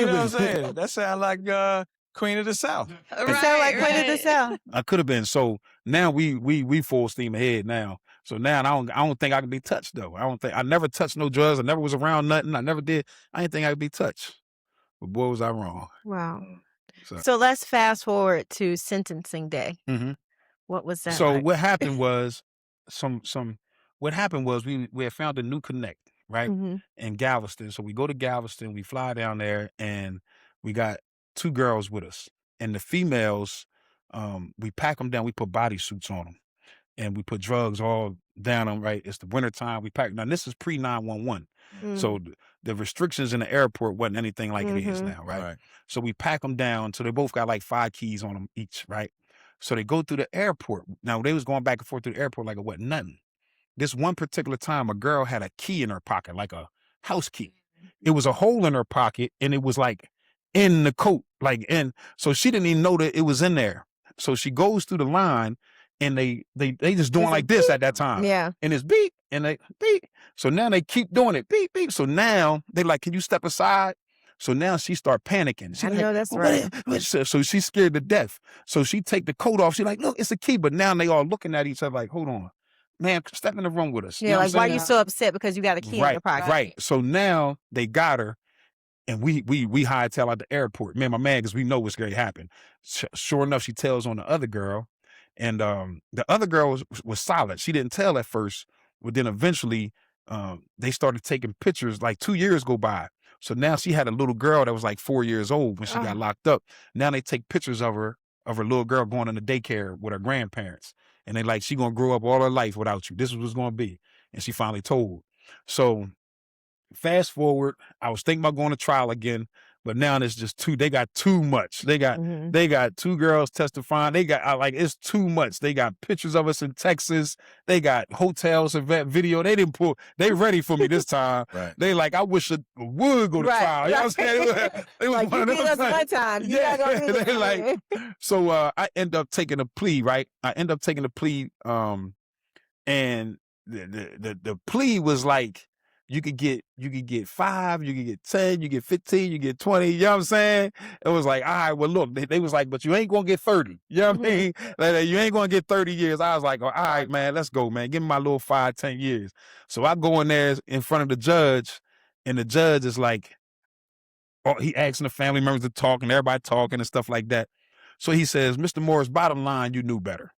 You know what I'm saying? That sound like Queen of the South. It sound like Queen of the South. I could have been. So now we full steam ahead now. So now I don't think I can be touched though. I never touched no drugs. I never was around nothing. I never did. I didn't think I could be touched. But boy, was I wrong. Wow. So let's fast forward to sentencing day. What was that? So like? what happened was what happened was we had found a new connect, right? In Galveston. So we go to Galveston, we fly down there, and we got 2 girls with us. And the females, we pack them down, we put bodysuits on them. And we put drugs all down them, right? It's the wintertime. We pack. Now, this is pre-911. So the restrictions in the airport wasn't anything like it is now, right? So we pack them down. So they both got like 5 keys on them each, right? So they go through the airport. Now, they was going back and forth through the airport like it wasn't nothing. This one particular time, a girl had a key in her pocket, like a house key. It was a hole in her pocket, and it was like in the coat, so she didn't even know that it was in there. So she goes through the line, and they just doing like this at that time. Yeah. And it's beep, and they beep. So now they keep doing it, beep, beep. So now they like, can you step aside? So now she start panicking. She I know that's right. So she's scared to death. So she take the coat off. She like, look, it's a key. But now they all looking at each other like, hold on, man, step in the room with us. Yeah, You know what like I'm why saying? you so upset because you got a key in your pocket? Right. So now they got her, and we hightail out the airport. Me and my man, because we know what's going to happen. Sure enough, she tells on the other girl, and the other girl was solid. She didn't tell at first, but then eventually they started taking pictures. Like 2 years go by. So now she had a little girl that was like 4 years old when she got locked up. Now they take pictures of her little girl going into daycare with her grandparents. And they like, she going to grow up all her life without you. This is what's going to be. And she finally told. So fast forward, I was thinking about going to trial again, But now it's just two. They got too much. They got two girls testifying. They got it's too much. They got pictures of us in Texas. They got hotels and video. They didn't pull. They ready for me this time. Right. They like, I wish it would go to trial. You know what I'm saying? It was Like, one you of beat those us one things. time. You Yeah, not gonna do they it like. again. So I end up taking a plea. Right. I end up taking a plea. And the plea was like, you could get 5, you could get 10, you get 15, you get 20. You know what I'm saying? It was like, all right, well, look, they was like, but you ain't gonna get 30. You know what I mean? Like, you ain't gonna get 30 years. I was like, all right, man, let's go, man. Give me my little 5, 10 years. So I go in there in front of the judge, and the judge is like, oh, he asking the family members to talk, and everybody talking and stuff like that. So he says, Mr. Morris, bottom line, you knew better.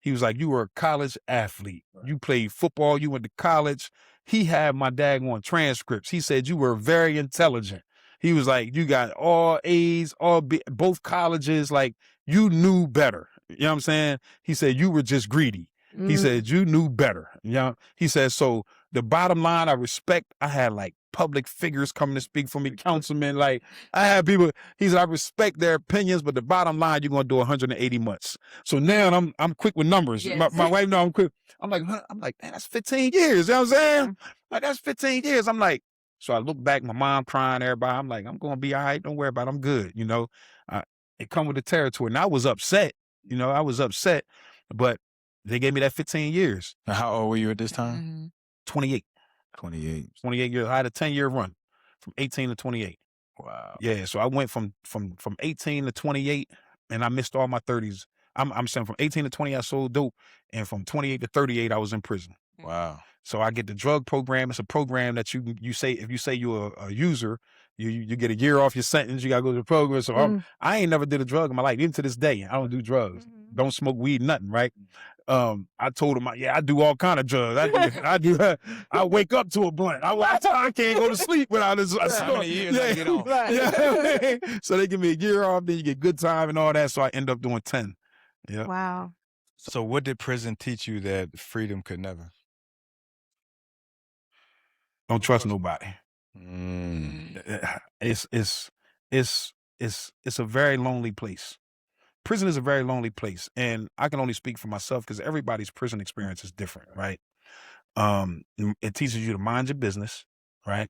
He was like, you were a college athlete. You played football. You went to college. He had my daggone transcripts. He said you were very intelligent. He was like, you got all A's, both colleges. Like, you knew better. You know what I'm saying? He said you were just greedy. He said you knew better. You know? He said, so the bottom line, I had like public figures coming to speak for me, councilmen. Like, I had people. He said, I respect their opinions, but the bottom line, you're gonna do 180 months. So now I'm quick with numbers. Yes. My wife know I'm quick. I'm like, man, that's 15 years. You know what I'm saying? Like, that's 15 years. I'm like, so I look back, my mom crying, everybody. I'm like, I'm gonna be all right. Don't worry about it. I'm good. You know, it come with the territory. And I was upset. You know, I was upset, but they gave me that 15 years. Now, how old were you at this time? 28. 28. 28 years. I had a 10-year run from 18 to 28. Wow. Yeah, so I went from 18 to 28, and I missed all my 30s. I'm saying from 18 to 20, I sold dope, and from 28 to 38, I was in prison. Wow. So I get the drug program. It's a program that you say, if you say you're a user, you get a year off your sentence. You gotta go to the program. So I ain't never did a drug in my life. Even to this day, I don't do drugs. Don't smoke weed, nothing, right? I told him, I do all kind of drugs. I wake up to a blunt. I can't go to sleep without this. How many years I get on? Yeah. So they give me a year off, then you get good time and all that. So I end up doing 10. Yeah. Wow. So what did prison teach you that freedom could never? Don't trust nobody. It's a very lonely place. Prison is a very lonely place, and I can only speak for myself because everybody's prison experience is different, right? It teaches you to mind your business, right?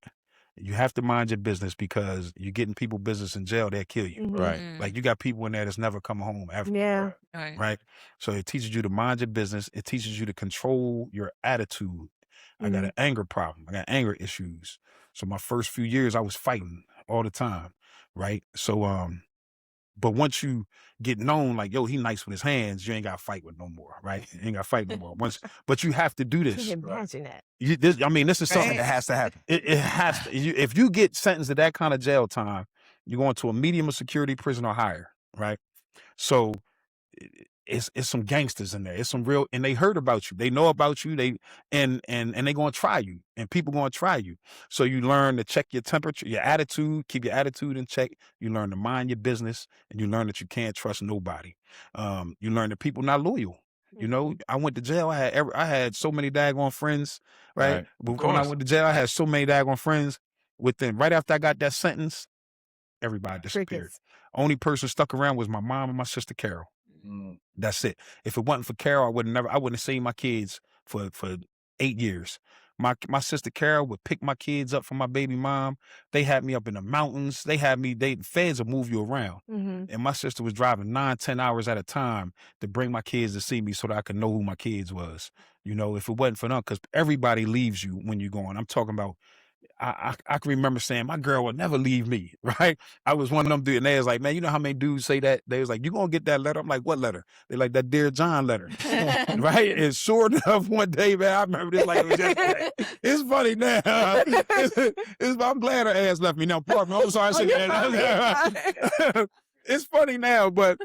You have to mind your business because you get in people's business in jail, they'll kill you. Right. Like, you got people in there that's never come home ever. Yeah. Right. So it teaches you to mind your business. It teaches you to control your attitude. I got an anger problem. I got anger issues. So my first few years I was fighting all the time. Right. So, but once you get known, like, yo, he nice with his hands, you ain't got to fight with no more, right? You ain't got to fight no more. But you have to do Can this. you imagine that? This is something It has to happen. It has to. If you get sentenced to that kind of jail time, you're going to a medium of security prison or higher, right? So it's some gangsters in there. It's some real, and they heard about you. They know about you. They and they going to try you, and people going to try you. So you learn to check your temperature, your attitude, keep your attitude in check. You learn to mind your business, and you learn that you can't trust nobody. You learn that people not loyal. You know, I went to jail. I had so many daggone friends, right? But when I went to jail, I had so many daggone friends. Right after I got that sentence, everybody disappeared. Crickets. Only person stuck around was my mom and my sister Carol. That's it. If it wasn't for Carol, I wouldn't have seen my kids for 8 years. My sister Carol would pick my kids up from my baby mom. They had me up in the mountains. The feds will move you around. And my sister was driving 9-10 hours at a time to bring my kids to see me so that I could know who my kids was. You know, if it wasn't for them, because everybody leaves you when you're going. I'm talking about, I can remember saying, my girl would never leave me, right? I was one of them dudes, and they was like, man, you know how many dudes say that? They was like, you gonna get that letter? I'm like, what letter? They're like, that Dear John letter, right? And sure enough, one day, man, I remember this like it was yesterday. It's funny now. I'm glad her ass left me now. Pardon me. I'm sorry I said that. It's funny now, but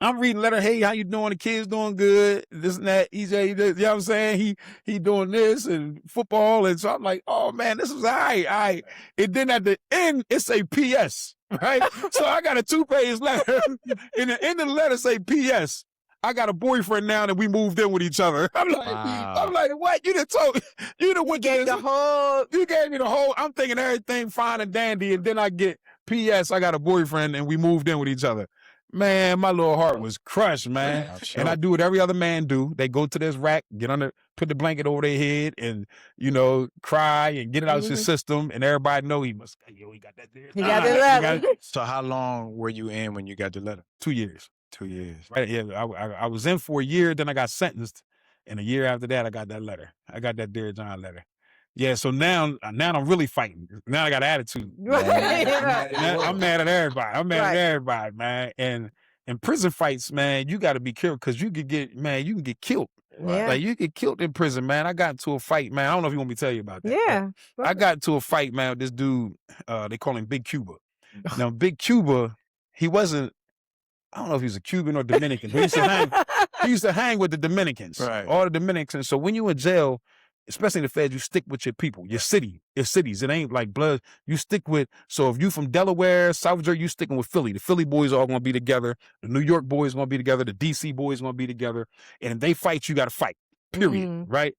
I'm reading letter. Hey, how you doing? The kids doing good. This and that. EJ, you know what I'm saying? He doing this and football. And so I'm like, oh man, this is all right. And then at the end, it say PS, right? So I got a 2-page letter. In the end of the letter say PS. I got a boyfriend now that we moved in with each other. I'm like, what? You gave me the whole, I'm thinking everything fine and dandy. And then I get P.S. I got a boyfriend and we moved in with each other. Man, my little heart was crushed, man. And I do what every other man do. They go to this rack, put the blanket over their head and, cry and get it out of his system. And everybody know he got that there. He got the letter. So how long were you in when you got the letter? 2 years. 2 years. Right. Yeah. I was in for a year, then I got sentenced. And a year after that, I got that letter. I got that Dear John letter. Yeah, so now I'm really fighting. Now I got attitude. Right. I'm mad at everybody. I'm mad at everybody, man. And in prison fights, man, you got to be careful because you can get killed. Yeah. Like you get killed in prison, man. I got into a fight, man. I don't know if you want me to tell you about that. Yeah. I got into a fight, man, with this dude. They call him Big Cuba. Now, Big Cuba, he wasn't, I don't know if he was a Cuban or Dominican. He used to hang with the Dominicans. Right. All the Dominicans. So when you in jail, especially in the feds, you stick with your people, your cities. It ain't like blood. You stick with, so if you from Delaware, South Jersey, you sticking with Philly. The Philly boys are all going to be together. The New York boys going to be together. The DC boys going to be together. And if they fight, you got to fight, period, right?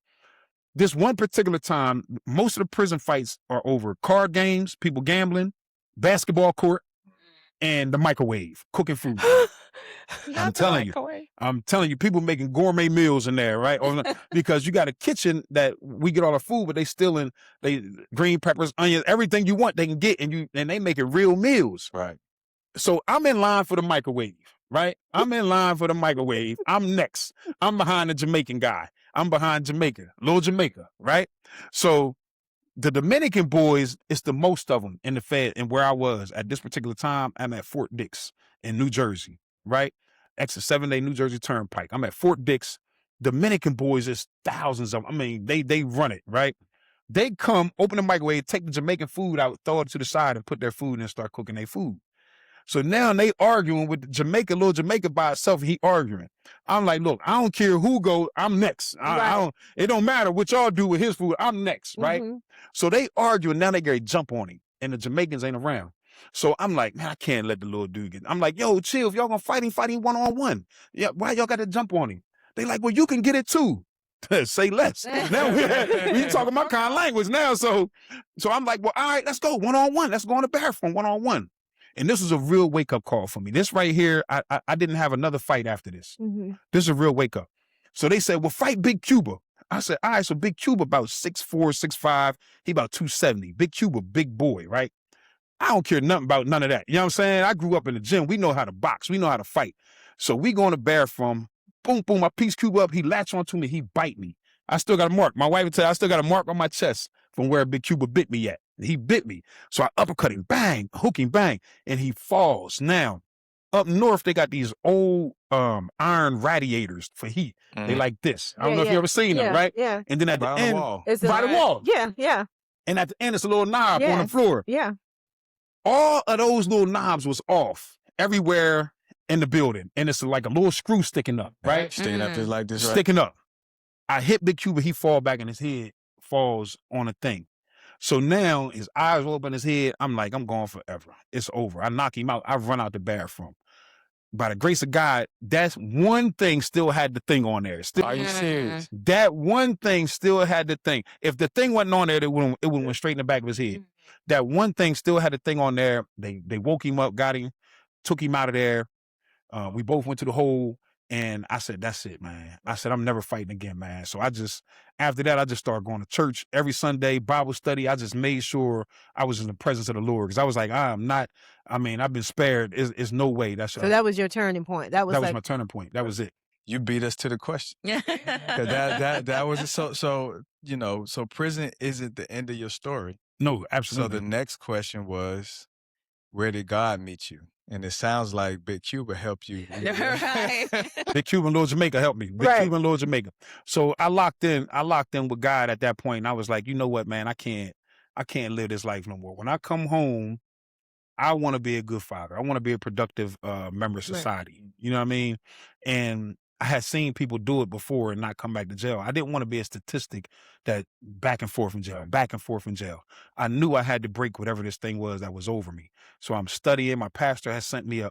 This one particular time, most of the prison fights are over card games, people gambling, basketball court, and the microwave, cooking food. I'm telling you, people making gourmet meals in there, right? Because you got a kitchen that we get all our food, but they still green peppers, onions, everything you want they can get, and they making real meals. Right. So I'm in line for the microwave, right? I'm in line for the microwave. I'm next. I'm behind the Jamaican guy. I'm behind Jamaica, little Jamaica, right? So the Dominican boys, it's the most of them in the Fed. And where I was at this particular time, I'm at Fort Dix in New Jersey, right? Exit 7-day New Jersey Turnpike. I'm at Fort Dix. Dominican boys, there's thousands of them. I mean, they run it, right? They come, open the microwave, take the Jamaican food out, throw it to the side and put their food in and start cooking their food. So now they arguing with Jamaica, little Jamaica by itself. He arguing. I'm like, look, I don't care who go. I'm next. It don't matter what y'all do with his food. I'm next, right? Mm-hmm. So they arguing. Now they get to jump on him, and the Jamaicans ain't around. So I'm like, man, I can't let the little dude get. I'm like, yo, chill. If y'all gonna fight him 1-on-1. Yeah, why y'all got to jump on him? They like, well, you can get it too. Say less. Now we talking my kind of language now. So I'm like, well, all right, let's go 1-on-1. Let's go in the bathroom 1-on-1. And this was a real wake-up call for me. This right here, I didn't have another fight after this. Mm-hmm. This is a real wake-up. So they said, well, fight Big Cuba. I said, all right, so Big Cuba about 6'4", 6'5". He about 270. Big Cuba, big boy, right? I don't care nothing about none of that. You know what I'm saying? I grew up in the gym. We know how to box. We know how to fight. So we go in the bathroom. Boom, boom, I piece Cuba up. He latch onto me. He bite me. I still got a mark. My wife would tell you, I still got a mark on my chest from where Big Cuba bit me at. He bit me. So I uppercut him, bang, hook him, bang, and he falls. Now, up north, they got these old iron radiators for heat. Mm. They like this. I don't know if you ever seen them, right? Yeah. And then at the end, by the wall. Yeah. And at the end, it's a little knob on the floor. Yeah. All of those little knobs was off everywhere in the building. And it's like a little screw sticking up, right? Sticking up just like this, right? Sticking up. I hit Big Cuba, he fall back and his head falls on a thing. So now his eyes roll up in his head. I'm like, I'm gone forever. It's over. I knock him out. I run out the bathroom. By the grace of God, that's one thing still had the thing on there. Still, are you serious? That one thing still had the thing. If the thing wasn't on there, it would went straight in the back of his head. That one thing still had the thing on there. They woke him up, got him, took him out of there. We both went to the hole. And I said, that's it, man. I said, I'm never fighting again, man. So after that, I just started going to church every Sunday, Bible study. I just made sure I was in the presence of the Lord. Because I was like, I've been spared. It's no way. So that was your turning point. That was my turning point. That was it. You beat us to the question. that was so prison isn't the end of your story. No, absolutely. So the next question was, where did God meet you? And it sounds like Big Cuba helped you. Right. Big Cuba and Lord Jamaica helped me. Big Cuba and Lord Jamaica. So I locked in with God at that point. And I was like, you know what, man, I can't live this life no more. When I come home, I want to be a good father. I want to be a productive member of society. Right. You know what I mean? And I had seen people do it before and not come back to jail. I didn't want to be a statistic that back and forth in jail. I knew I had to break whatever this thing was that was over me. So I'm studying. My pastor has sent me a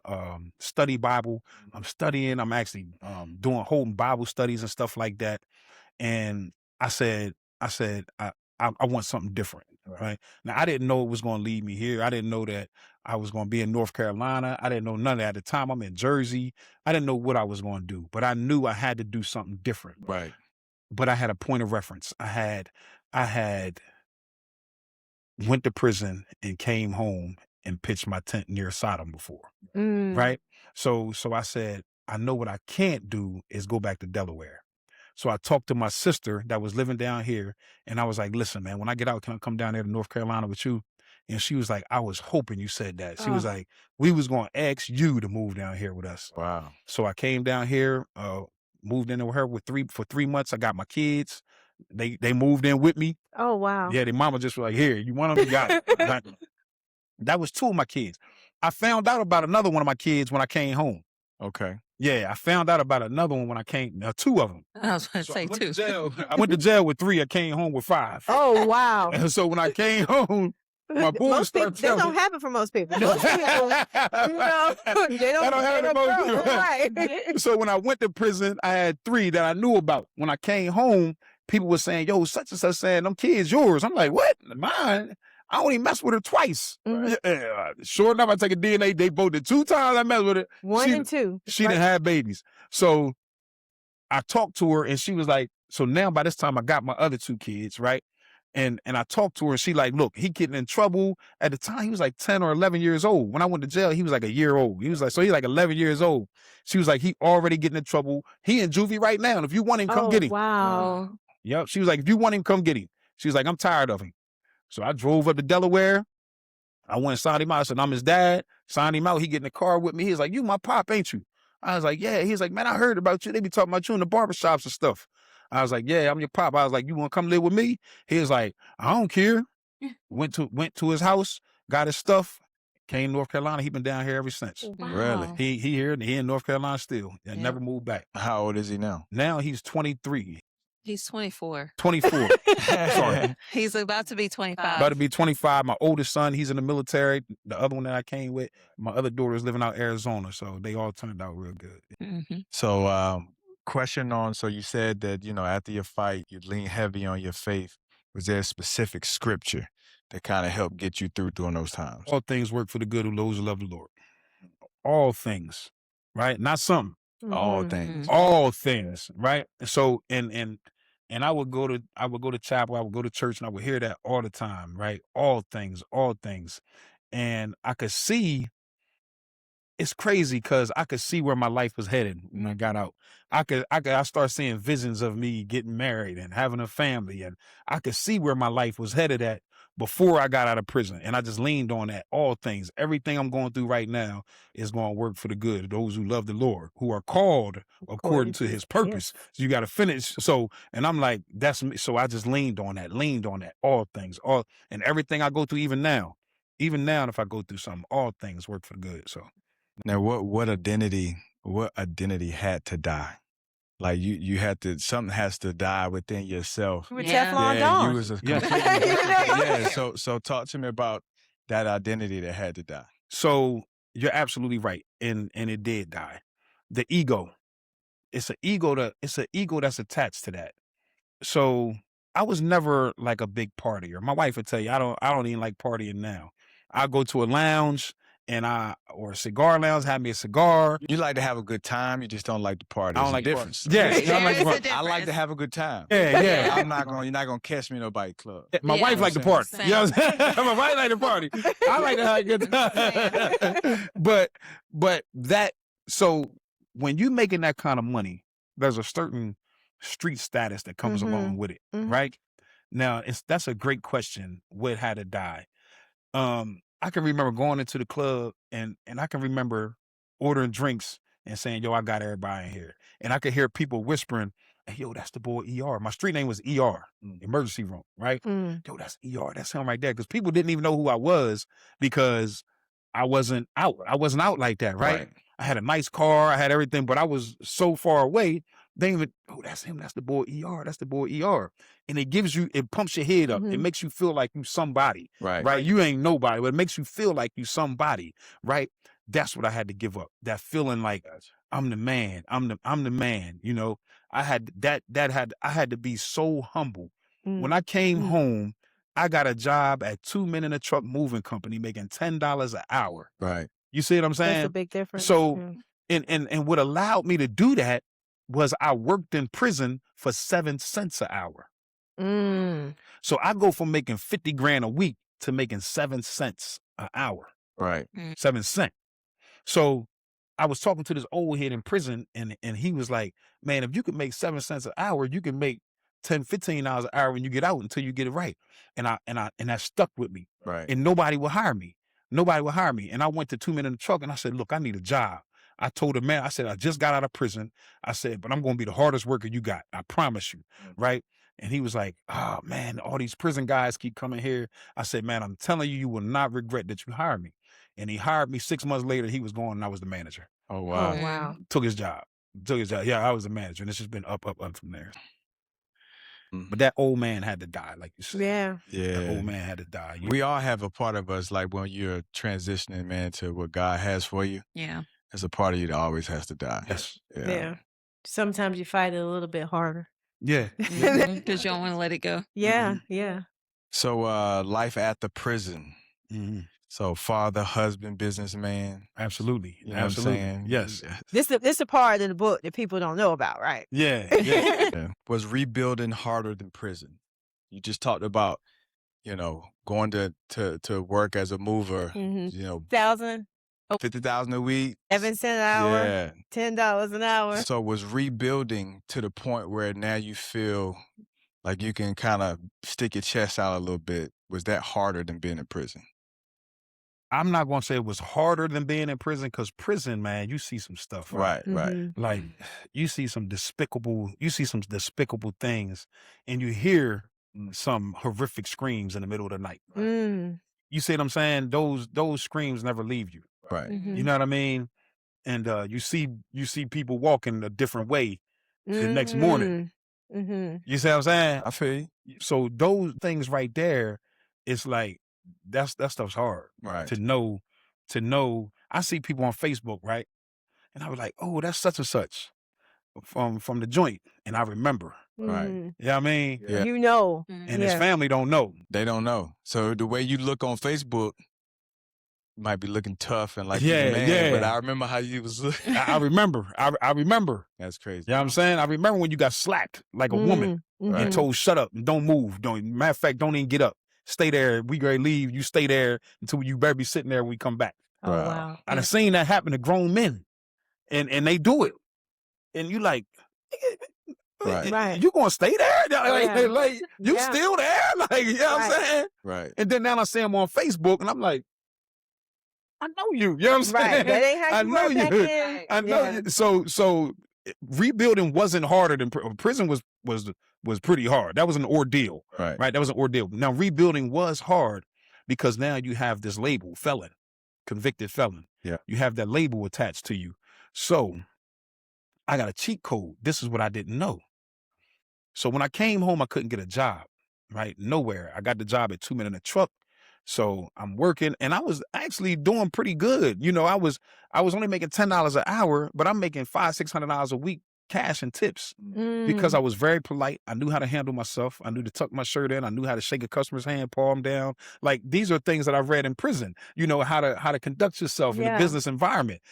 study Bible. I'm studying. I'm actually holding Bible studies and stuff like that. And I said, I want something different. Right. Now, I didn't know it was going to lead me here. I didn't know that I was going to be in North Carolina. I didn't know none of that at the time. I'm in Jersey. I didn't know what I was going to do, but I knew I had to do something different. Right. But I had a point of reference. I had went to prison and came home and pitched my tent near Sodom before. Right. So I said, I know what I can't do is go back to Delaware. So I talked to my sister that was living down here, and I was like, listen, man, when I get out, can I come down there to North Carolina with you? And she was like, I was hoping you said that. She was like, we was going to ask you to move down here with us. Wow. So I came down here, moved in with her for 3 months. I got my kids. They moved in with me. Oh, wow. Yeah, their mama just was like, here, you want them? You got it. That was 2 of my kids. I found out about another one of my kids when I came home. Okay. Yeah, I found out about another one when I came. 2 of them. I was going to say 2. I went to jail with 3. I came home with 5. Oh, wow. And so when I came home, my boys Most people, started that telling don't me. happen for most people. Most people, they don't happen to most people. Right. So when I went to prison, I had 3 that I knew about. When I came home, people were saying, yo, such and such saying, them kids yours. I'm like, what? Mine? I only messed with her twice. Sure enough, I take a DNA. They both did 2 times I messed with her. 1 and 2. She didn't have babies. So I talked to her and she was like, so now by this time I got my other 2 kids, right? And I talked to her and she like, look, he getting in trouble. At the time, he was like 10 or 11 years old. When I went to jail, he was like a year old. He was like, so he's like 11 years old. She was like, he already getting in trouble. He in juvie right now. And if you want him, come get him. Wow. Yep. She was like, if you want him, come get him. She was like, I'm tired of him. So I drove up to Delaware. I went and signed him out. I said, I'm his dad. Signed him out. He get in the car with me. He was like, you my pop, ain't you? I was like, yeah. He was like, man, I heard about you. They be talking about you in the barbershops and stuff. I was like, yeah, I'm your pop. I was like, you want to come live with me? He was like, I don't care. Went to his house, got his stuff, came to North Carolina. He been down here ever since. Really? He here, he in North Carolina still. And never moved back. How old is he now? Now he's 23. He's 24. 24. Sorry. He's about to be 25. About to be 25. My oldest son, he's in the military. The other one that I came with, my other daughter is living out Arizona. So they all turned out real good. Mm-hmm. So, question on, so you said that, after your fight, you lean heavy on your faith. Was there a specific scripture that kind of helped get you through during those times? All things work for the good of those who love the Lord. All things, right? Not some. All things. All things, right? So, and I would go to chapel, I would go to church, and I would hear that all the time, right? All things. And I could see, it's crazy because I could see where my life was headed when I got out. I start seeing visions of me getting married and having a family, and I could see where my life was headed at before I got out of prison. And I just leaned on that. All things, everything I'm going through right now is going to work for the good of those who love the Lord, who are called according to his purpose. So you got to finish. So, and I'm like, that's me. So I just leaned on that, all things, and everything I go through, even now, if I go through something, all things work for the good. So. Now, what identity had to die? Like you had to, something has to die within yourself. With Teflon Don. You was a completely So talk to me about that identity that had to die. So you're absolutely right, and it did die. The ego, it's an ego that's attached to that. So I was never like a big partier. My wife would tell you I don't even like partying now. I go to a lounge. Or a cigar lounge, have me a cigar. You like to have a good time, you just don't like to party. I don't There's like a difference. Yeah, I like to have a good time. Yeah. You're not gonna catch me in nobody club. My wife like to party. You know what I'm saying? My wife like to party. I like to have a good time. But that, so when you making that kind of money, there's a certain street status that comes along with it, right? Now, that's a great question. What had to die? I can remember going into the club and I can remember ordering drinks and saying, yo, I got everybody in here. And I could hear people whispering, hey, yo, that's the boy ER. My street name was ER, emergency room, right? Yo, that's ER. That's him right there. Because people didn't even know who I was because I wasn't out. I wasn't out like that, right? I had a nice car. I had everything, but I was so far away. They even, oh, that's him. That's the boy ER. That's the boy ER. And it pumps your head up. It makes you feel like you somebody, right? You ain't nobody, but it makes you feel like you somebody, right? That's what I had to give up. That feeling like I'm the man. I'm the man. I had I had to be so humble. When I came home, I got a job at 2 Men in a Truck Moving Company making $10 an hour. Right. You see what I'm That's saying? a big difference. So, Yeah. and what allowed me to do that was I worked in prison for 7 cents an hour. Mm. So I go from making 50 grand a week to making 7 cents an hour. Right. 7 cents. So I was talking to this old head in prison, and he was like, man, if you could make 7 cents an hour, you can make $10, $15 an hour when you get out until you get it right. And that stuck with me. Right. And nobody would hire me. Nobody would hire me. And I went to 2 Men in the Truck and I said, look, I need a job. I told the man, I said, I just got out of prison. I said, but I'm going to be the hardest worker you got. I promise you. Right. And he was like, oh man, all these prison guys keep coming here. I said, man, I'm telling you, you will not regret that you hired me. And he hired me. 6 months later, he was gone and I was the manager. Oh, Oh, wow. wow. Took his job. Yeah, I was the manager. And it's just been up from there. Mm. But that old man had to die, like you said. Yeah. That old Yeah. man had to die. We all have a part of us, like when you're transitioning, man, to what God has for you. Yeah. There's a part of you that always has to die. Yes. Yeah. Sometimes you fight it a little bit harder. Yeah. Because you don't want to let it go. Yeah. Yeah. So life at the prison. Mhm. So father, husband, businessman. Absolutely. You know what I'm Absolutely. saying? Yes. This a part of the book that people don't know about, right? Yeah. Yeah. Yeah. Was rebuilding harder than prison? You just talked about, going to work as a mover, Mhm. 50,000 a week. 7 cents an hour, Yeah. $10 an hour. So was rebuilding to the point where now you feel like you can kind of stick your chest out a little bit. Was that harder than being in prison? I'm not going to say it was harder than being in prison, because prison, man, you see some stuff. Right. Mhm. Like you see some despicable things, and you hear some horrific screams in the middle of the night. Mm. You see what I'm saying? Those screams never leave you. Right. Mhm. You know what I mean? And you see people walking a different way the next morning. Mm-hmm. You see what I'm saying? I feel you. So those things right there, it's like that stuff's hard. Right. To know. I see people on Facebook, right? And I was like, oh, that's such and such from the joint. And I remember. Right. Mhm. You know what I mean? Yeah. You know. And his Yeah. family don't know. They don't know. So the way you look on Facebook might be looking tough and like, Yeah, man, yeah. but I remember how you was looking. I remember. I remember. That's crazy. You know what I'm saying? I remember when you got slapped like a woman Mhm. and told, shut up and don't move. Matter of fact, don't even get up. Stay there. We gonna leave. You stay there until you better be sitting there when we come back. Oh, Wow. wow. I done seen that happen to grown men. And they do it. And you like, Right. Right. you gonna stay there? Yeah. Like you Yeah. still there? Like, you know what I'm Right. saying? Right. And then now I see him on Facebook and I'm like, I know you. You know what I'm Right. saying? That ain't how I you know work back you. then. I know Yeah. you. So rebuilding wasn't harder than prison was pretty hard. That was an ordeal. Right. Right? That was an ordeal. Now rebuilding was hard because now you have this label, felon, convicted felon. Yeah. You have that label attached to you. So I got a cheat code. This is what I didn't know. So when I came home, I couldn't get a job, right? Nowhere. I got the job at 2 Men in a Truck. So I'm working and I was actually doing pretty good. I was only making $10 an hour, but I'm making $500-$600 a week cash and tips because I was very polite. I knew how to handle myself. I knew to tuck my shirt in. I knew how to shake a customer's hand, palm down. Like these are things that I read in prison. How to conduct yourself in a Yeah. business environment.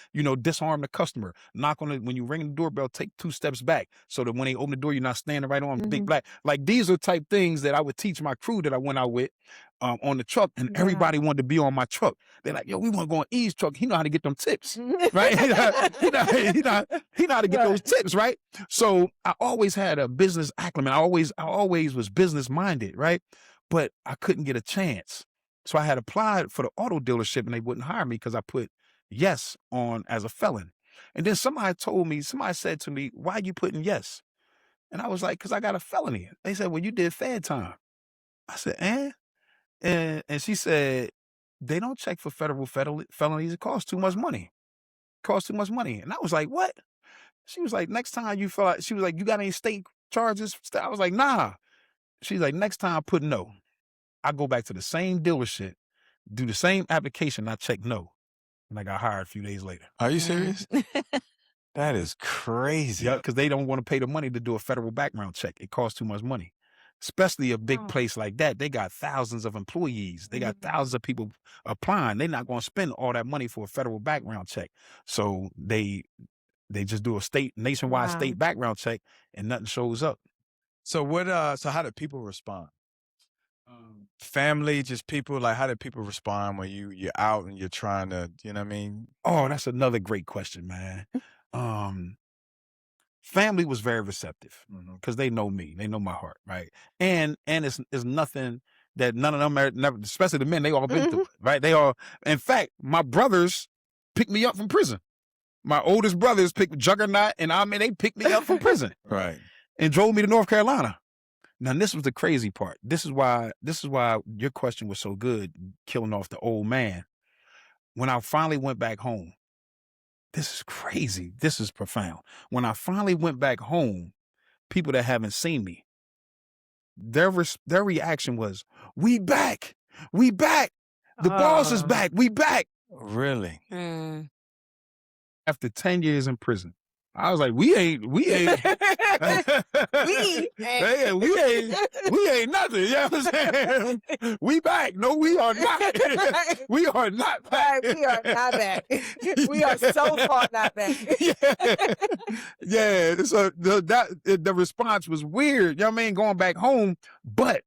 Disarm the customer. Knock on it when you ring the doorbell. Take 2 steps back so that when they open the door, you're not standing right on big black. Like these are type things that I would teach my crew that I went out with on the truck, and Yeah. everybody wanted to be on my truck. They're like, yo, we want to go on E's truck. He know how to get them tips. Right? he know how to get those tips, right? So I always had a business acumen. I always was business minded, right? But I couldn't get a chance. So I had applied for the auto dealership and they wouldn't hire me because I put yes on as a felon. And then somebody said to me, why are you putting yes? And I was like, because I got a felony. They said, well, you did fed time. I said, And she said, they don't check for federal felonies. It costs too much money. And I was like, what? She was like, next time you feel like, she was like, you got any state charges? I was like, nah. She's like, next time I put no. I go back to the same dealership, do the same application, I check no. And I got hired a few days later. Are you serious? That is crazy. Yeah, because they don't want to pay the money to do a federal background check. It costs too much money. especially a big Oh. place like that. They got thousands of employees. They got thousands of people applying. They're not going to spend all that money for a federal background check. So they just do a nationwide Wow. state background check, and nothing shows up. So so how did people respond? Family, just people, like, how did people respond when you're out and you're trying to, you know what I mean? Oh, that's another great question, man. Family was very receptive because they know me, they know my heart, right? And it's nothing that none of them are never, especially the men, they all been through it, right? They all, in fact, my brothers picked me up from prison. My oldest brothers picked Juggernaut, and they picked me up from prison, Right. and drove me to North Carolina. Now, this was the crazy part. This is why your question was so good, killing off the old man. When I finally went back home, this is crazy. This is profound. When I finally went back home, people that haven't seen me, their reaction was, "We back. We back. The boss is back. We back." Really? After 10 years in prison, I was like, we ain't We ain't nothing. You know what I'm saying? We back. No, we are not. We are not back. Right, we are not back. We are so far not back. Yeah. So the response was weird. You know what I mean? Going back home, but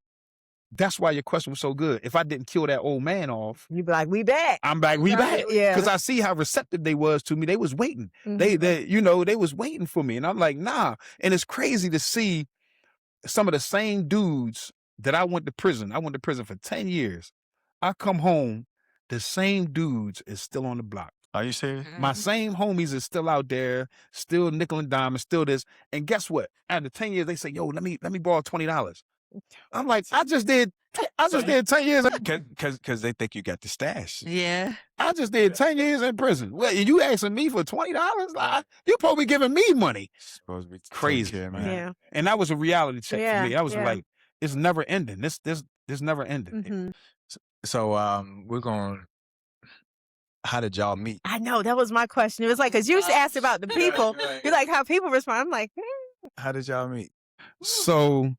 that's why your question was so good. If I didn't kill that old man off, You be like, we back. I'm back. We back. Yeah. Because I see how receptive they was to me. They was waiting. They was waiting for me. And I'm like, nah. And it's crazy to see some of the same dudes that I went to prison. I went to prison for 10 years. I come home, the same dudes is still on the block. Are you serious? My same homies is still out there, still nickel and dime, still this. And guess what? After 10 years, they say, yo, let me borrow $20. I'm like, I just did 10 years. Because they think you got the stash. Yeah. I just did 10 years in prison. Well, you asking me for $20? Like, you probably giving me money. Supposed to be Crazy, taken care of, man. Yeah. And that was a reality check Yeah, for me. I was yeah. like, it's never ending. This never ending. Mhm. So we're going, how did y'all meet? I know, that was my question. It was like, because you asked about the people. You're like, how people respond. I'm like, How did y'all meet? So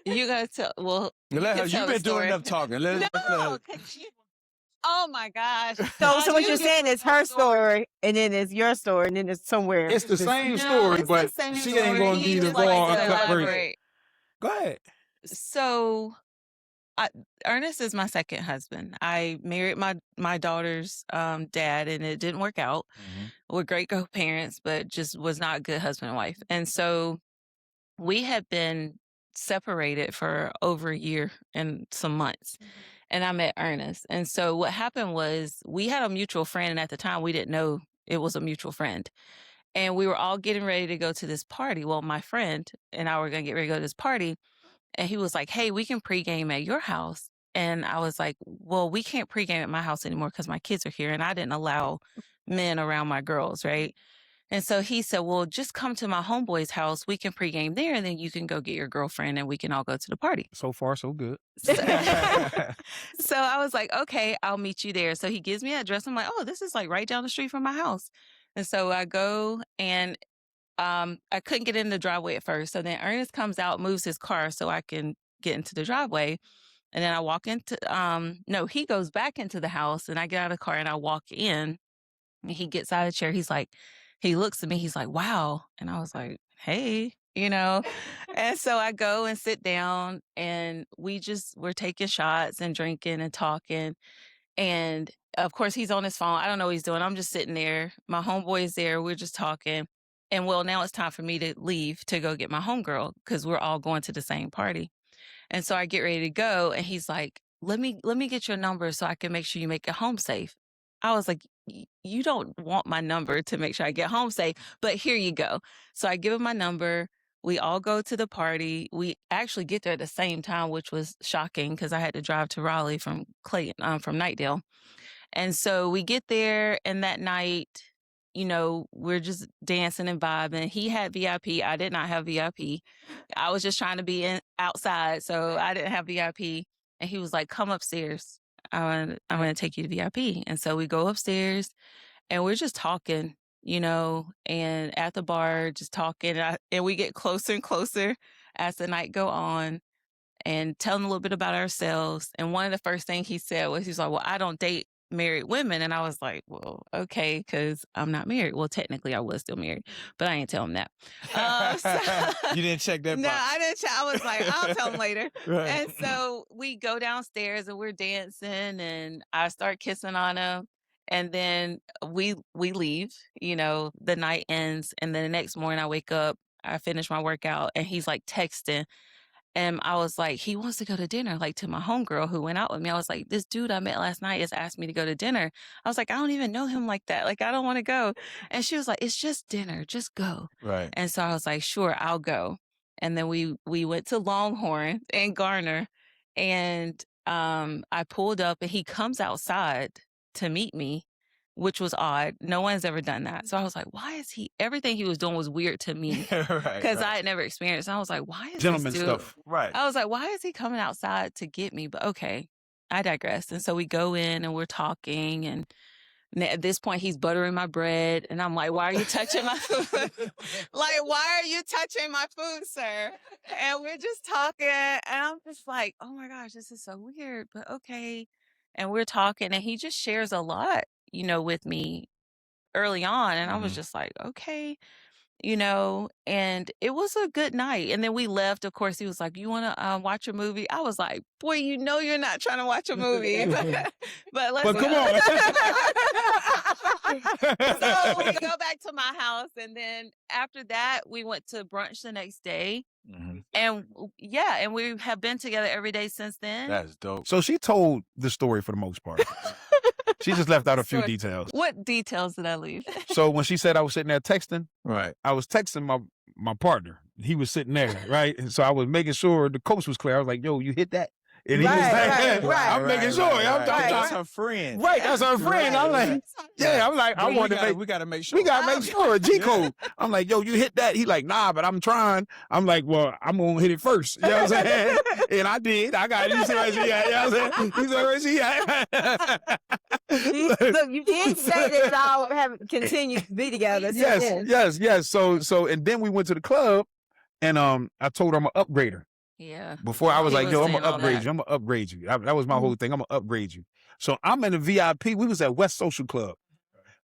You gotta tell. Well, Let her, can tell you've the been doing story. enough talking. Let her- No, 'cause oh my gosh. so what you're saying is her story, and then it's your story, and then it's somewhere. it's the same No, story, it's but the same she story. ain't gonna He be the just likes raw to uncut version. elaborate. Go ahead. So, Ernest is my second husband. I married my daughter's dad, and it didn't work out. We're great co-parents, but just was not a good husband and wife. And so we had been separated for over a year and some months. And I met Ernest. And so what happened was we had a mutual friend, and at the time we didn't know it was a mutual friend. And we were all getting ready to go to this party. Well, my friend and I were going to get ready to go to this party. And he was like, hey, we can pregame at your house. And I was like, well, we can't pregame at my house anymore because my kids are here. And I didn't allow men around my girls, right? And so he said, well, just come to my homeboy's house. We can pregame there, and then you can go get your girlfriend, and we can all go to the party. So far, so good. So, so I was like, okay, I'll meet you there. So he gives me an address. I'm like, oh, this is like right down the street from my house. And so I go, and I couldn't get in the driveway at first. So then Ernest comes out, moves his car so I can get into the driveway. And then I walk into, no, he goes back into the house, and I get out of the car and I walk in, and he gets out of the chair. He's like, he looks at me, he's like, wow. And I was like, hey, and so I go and sit down, and we're taking shots and drinking and talking. And of course he's on his phone. I don't know what he's doing. I'm just sitting there. My homeboy is there. We're just talking. And well, now it's time for me to leave to go get my homegirl because we're all going to the same party. And so I get ready to go, and he's like, let me get your number so I can make sure you make it home safe. I was like, you don't want my number to make sure I get home safe, but here you go. So I give him my number. We all go to the party. We actually get there at the same time, which was shocking because I had to drive to Raleigh from Clayton, from Nightdale. And so we get there, and that night, we're just dancing and vibing. He had VIP. I did not have VIP. I was just trying to be outside, so I didn't have VIP. And he was like, come upstairs. I'm going to take you to VIP. And so we go upstairs, and we're just talking, and at the bar, just talking. And we get closer and closer as the night go on. and telling a little bit about ourselves. And one of the first things he said was, he's like, well, I don't date married women. And I was like, well, okay, because I'm not married. Well, technically I was still married, but I ain't tell him that. You didn't check that No, box? I didn't. I was like, I'll tell him later. Right. And so we go downstairs and we're dancing, and I start kissing on him. And then we leave, the night ends. And then the next morning I wake up, I finish my workout, and he's like texting. And I was like, he wants to go to dinner, like to my homegirl who went out with me. I was like, this dude I met last night has asked me to go to dinner. I was like, I don't even know him like that. Like, I don't want to go. And she was like, it's just dinner. Just go. Right. And so I was like, sure, I'll go. And then we went to Longhorn and Garner, and I pulled up, and he comes outside to meet me, which was odd. No one's ever done that. So I was like, why is everything he was doing was weird to me, because I had never experienced it. I was like, why is Gentleman this dude? stuff. Right. I was like, why is he coming outside to get me? But okay, I digress. And so we go in and we're talking, and at this point he's buttering my bread, and I'm like, why are you touching my food? Like, why are you touching my food, sir? And we're just talking, and I'm just like, oh my gosh, this is so weird, but okay. And we're talking, and he just shares a lot, with me early on. And I was just like, okay, and it was a good night. And then we left. Of course, he was like, you want to watch a movie? I was like, boy, you're not trying to watch a movie. but let's But come go. on. So we go back to my house. And then after that, we went to brunch the next day. And and we have been together every day since then. That's dope. So she told the story for the most part. She just left out a few Sort- details. What details did I leave? So when she said I was sitting there texting, Right. I was texting my partner. He was sitting there, right? And so I was making sure the coast was clear. I was like, yo, you hit that? And he was like, I'm making sure. I'm That's her friend. Right, that's her friend. I'm like, yeah, I'm like, I want to make. We got to make sure. We gotta make sure G code. I'm like, yo, you hit that? He like, nah, but I'm trying. I'm like, well, I'm gonna hit it first. You know what I'm saying? And I did. I got it. You see where she at? You know what I'm saying? You see where she at? Look, you did say that y'all have continued to be together. Yes. So, and then we went to the club, and I told her I'm gonna upgrade her. Yeah. Before I was He like, was yo, I'm saying gonna all upgrade that. you. I'm gonna upgrade you. That was my whole thing. I'm gonna upgrade you. So I'm in the VIP. We was at West Social Club.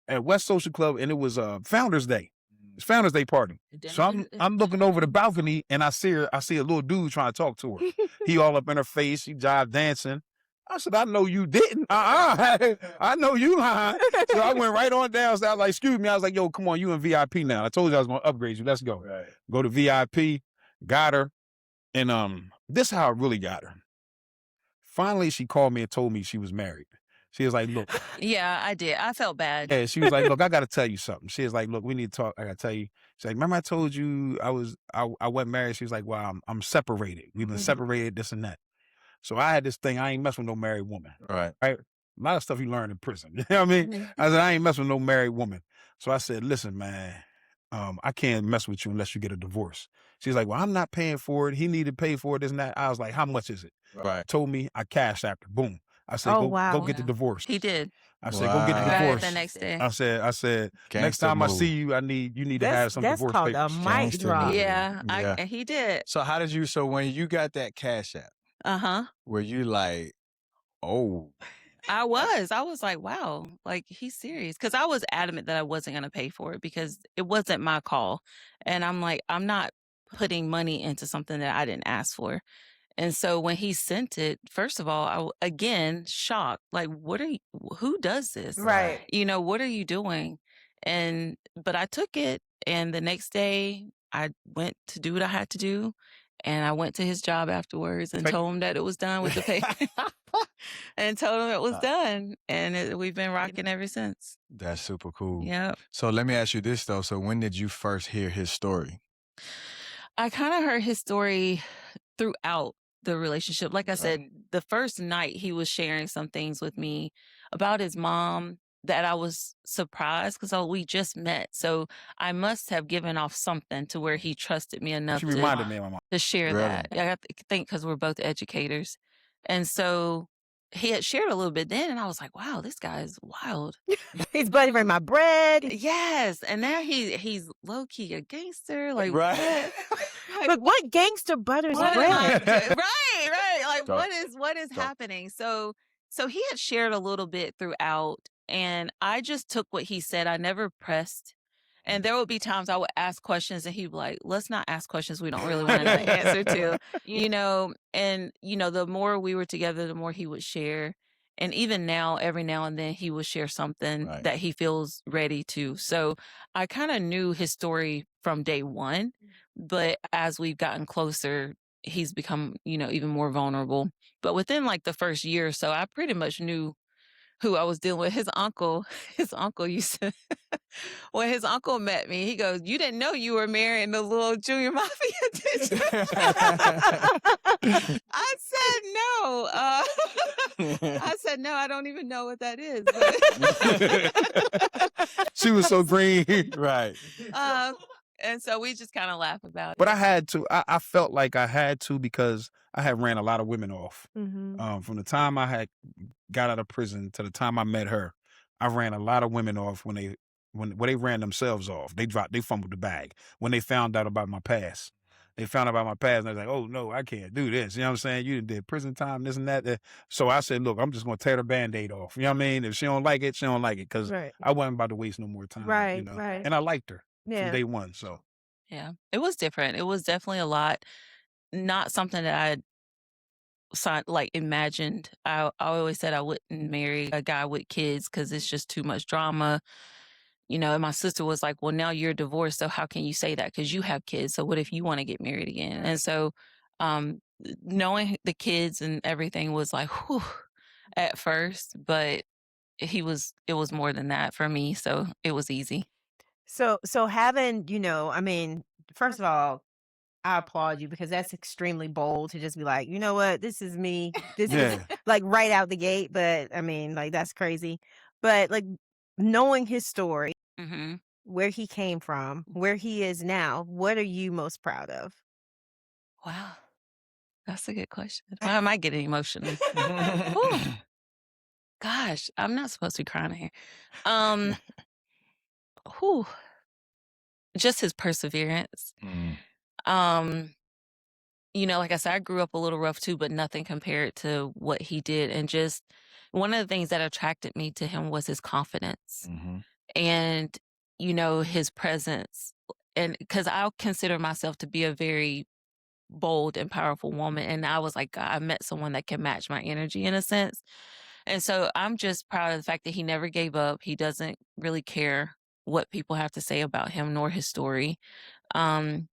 At West Social Club, and it was Founders Day. It's Founders Day party. So I'm looking over the balcony, and I see a little dude trying to talk to her. He all up in her face. He jive dancing. I said, I know you didn't. I know you lying. So I went right on down. So I was like, excuse me. I was like, yo, come on, you in VIP now. I told you I was gonna upgrade you. Let's go. Right. Go to VIP. Got her. And this is how I really got her. Finally, she called me and told me she was married. She was like, look. Yeah, I did. I felt bad. Yeah, she was like, look, I got to tell you something. She was like, look, we need to talk. I got to tell you. She's like, remember I told you I wasn't married? She was like, well, I'm separated. We've been separated, this and that. So I had this thing. I ain't messing with no married woman. Right. A lot of stuff you learn in prison. You know what I mean? I said, I ain't messing with no married woman. So I said, listen, man, I can't mess with you unless you get a divorce. She's like, well, I'm not paying for it. He needed to pay for it, this and that. I was like, how much is it? Right. Told me, I cashed after. Boom. I said, Oh, go wow. get the divorce. He did. I said, go get I the got it divorce. the next day. I said, next Gangsta time I move. see you, you need to have some That's divorce called a papers. mic Gangster drop. move. Yeah, Yeah. and he did. So so when you got that cash app, were you like, oh, I was like, wow, like he's serious. Because I was adamant that I wasn't going to pay for it because it wasn't my call. And I'm like, I'm not putting money into something that I didn't ask for. And so when he sent it, first of all, again, shocked. Like, who does this? Right. What are you doing? But I took it. And the next day I went to do what I had to do. And I went to his job afterwards and told him that it was done with the pay. And told him it was done. And we've been rocking ever since. that's super cool. Yeah. So let me ask you this though. So when did you first hear his story? I kind of heard his story throughout the relationship. Like I said, the first night he was sharing some things with me about his mom that I was surprised because we just met. So I must have given off something to where he trusted me enough She reminded me of my mom. to share Really? that. I think because we're both educators. And so he had shared a little bit then, and I was like, wow, this guy is wild. He's buttering my bread. Yes, and now he's low key a gangster. Like, Right. But what gangster butters what am I bread? doing? Right. Like, Dark. what is happening? So he had shared a little bit throughout, and I just took what he said. I never pressed. And there would be times I would ask questions, and he'd be like, let's not ask questions we don't really want to know the answer to, and, the more we were together, the more he would share. And even now, every now and then, he will share something Right. that he feels ready to. So I kind of knew his story from day one, but as we've gotten closer, he's become, even more vulnerable. But within like the first year or so, I pretty much knew who I was dealing with. His uncle used to, when his uncle met me, he goes, you didn't know you were marrying the little junior mafia, did you? I said, no. I said, no, I don't even know what that is. She was so green. Right. And so we just kind of laugh about it. But I had to. I felt like I had to because I had ran a lot of women off. Mm-hmm. From the time I had got out of prison to the time I met her, I ran a lot of women off when they ran themselves off. They fumbled the bag when they found out about my past. They found out about my past, and they was like, "Oh no, I can't do this." You know what I'm saying? You did prison time, this and that. So I said, "Look, I'm just gonna tear the Band-Aid off." You know what I mean? If she don't like it, she don't like it, because Right. I wasn't about to waste no more time. Right. Right. And I liked her Yeah. from day one. So Yeah, it was different. It was definitely a lot, not something that I imagined. I always said I wouldn't marry a guy with kids because it's just too much drama. And my sister was like, well, now you're divorced, so how can you say that? Because you have kids. So what if you want to get married again? And so knowing the kids and everything was like, whew, at first, but it was more than that for me. So it was easy. So having, I mean, first of all, I applaud you because that's extremely bold to just be like, you know what, this is me. This is like right out the gate. But I mean, like, that's crazy. But like knowing his story, Mm-hmm. where he came from, where he is now, what are you most proud of? Wow. That's a good question. Why am I getting emotional? Whew. Gosh, I'm not supposed to be crying here. Whew. Just his perseverance. Like I said, I grew up a little rough too, but nothing compared to what he did. And just one of the things that attracted me to him was his confidence and, his presence. And because I consider myself to be a very bold and powerful woman. And I was like, God, I met someone that can match my energy in a sense. And so I'm just proud of the fact that he never gave up. He doesn't really care what people have to say about him nor his story. I'm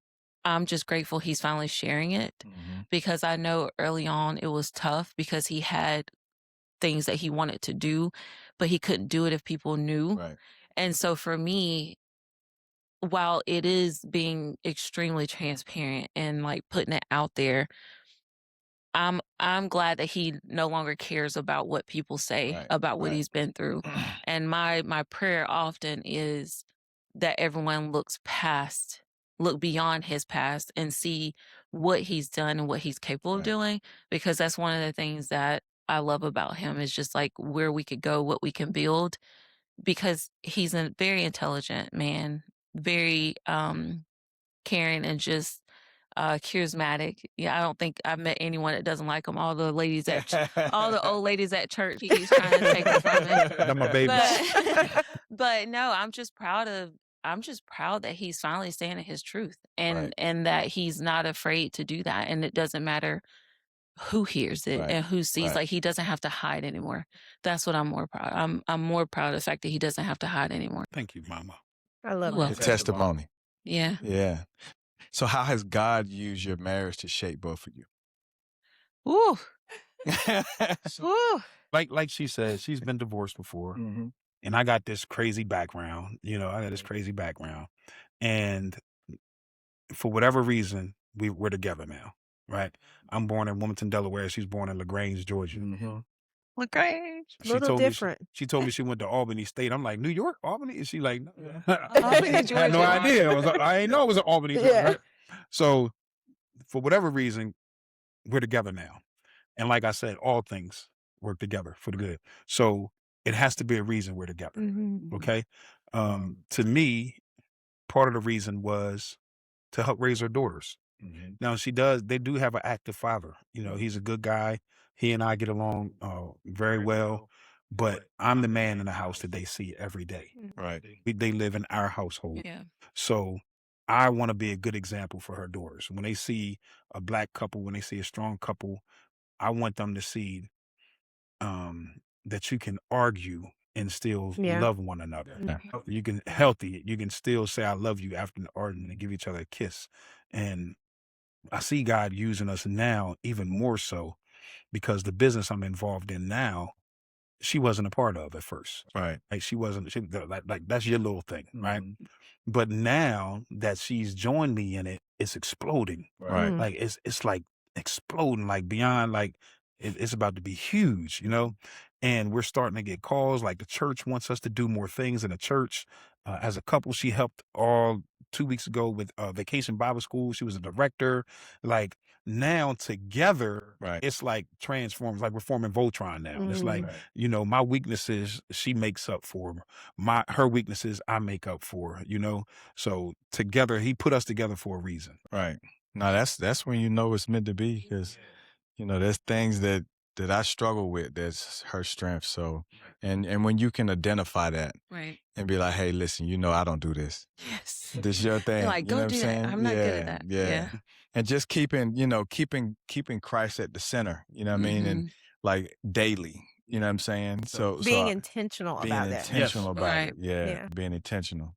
just grateful he's finally sharing it because I know early on it was tough because he had things that he wanted to do, but he couldn't do it if people knew. Right. And so for me, while it is being extremely transparent and like putting it out there, I'm glad that he no longer cares about what people say about what he's been through. And my prayer often is that everyone look beyond his past and see what he's done and what he's capable of doing, because that's one of the things that I love about him is just like where we could go, what we can build, because he's a very intelligent man, very caring and just charismatic. Yeah, I don't think I've met anyone that doesn't like him. All the old ladies at church, he's trying to take it from me. They're my babies. But no, I'm just proud that he's finally standing his truth and that he's not afraid to do that. And it doesn't matter who hears it and who sees, like he doesn't have to hide anymore. That's what I'm more proud. I'm more proud of the fact that he doesn't have to hide anymore. Thank you, Mama. I love The testimony. Yeah. Yeah. So how has God used your marriage to shape both of you? Ooh. Ooh. Like she said, she's been divorced before. And I got this crazy background, and for whatever reason, we're together now, right? I'm born in Wilmington, Delaware. She's born in LaGrange, Georgia. LaGrange. She told me she went to Albany State. I'm like, New York, Albany? And she like, no. Albany, I had no Georgia. idea. I didn't know it was Albany. Right? So for whatever reason, we're together now. And like I said, all things work together for the good. So it has to be a reason we're together. Okay. To me, part of the reason was to help raise her daughters. Now they do have an active father. He's a good guy. He and I get along very well, but I'm the man in the house that they see every day. Right. They live in our household. Yeah. So I want to be a good example for her daughters. When they see a black couple, when they see a strong couple, I want them to see that you can argue and still love one another. Yeah. You can you can still say I love you after the argument and give each other a kiss. And I see God using us now even more so because the business I'm involved in now, she wasn't a part of at first. Right. Like she like that's your little thing, right? But now that she's joined me in it, it's exploding. Right. Like it's like exploding, like beyond like it's about to be huge, And we're starting to get calls like the church wants us to do more things in the church. As a couple, she helped 2 weeks ago with Vacation Bible School. She was a director. Like now together, Right. it's like transforms. Like we're forming Voltron now. It's like my weaknesses she makes up for. Her weaknesses I make up for. So together he put us together for a reason. Right. Now that's when it's meant to be because there's things that I struggle with that's her strength. So and when you can identify that Right. and be like, hey, listen, I don't do this. Yes. This your thing. You're like, you know don't what do I'm that. saying? I'm not good at that. Yeah. And just keeping Christ at the center, you know what I mean? And like daily, you know what I'm saying? So being intentional being about that. intentional about Right. it. Yeah, Yeah. being intentional.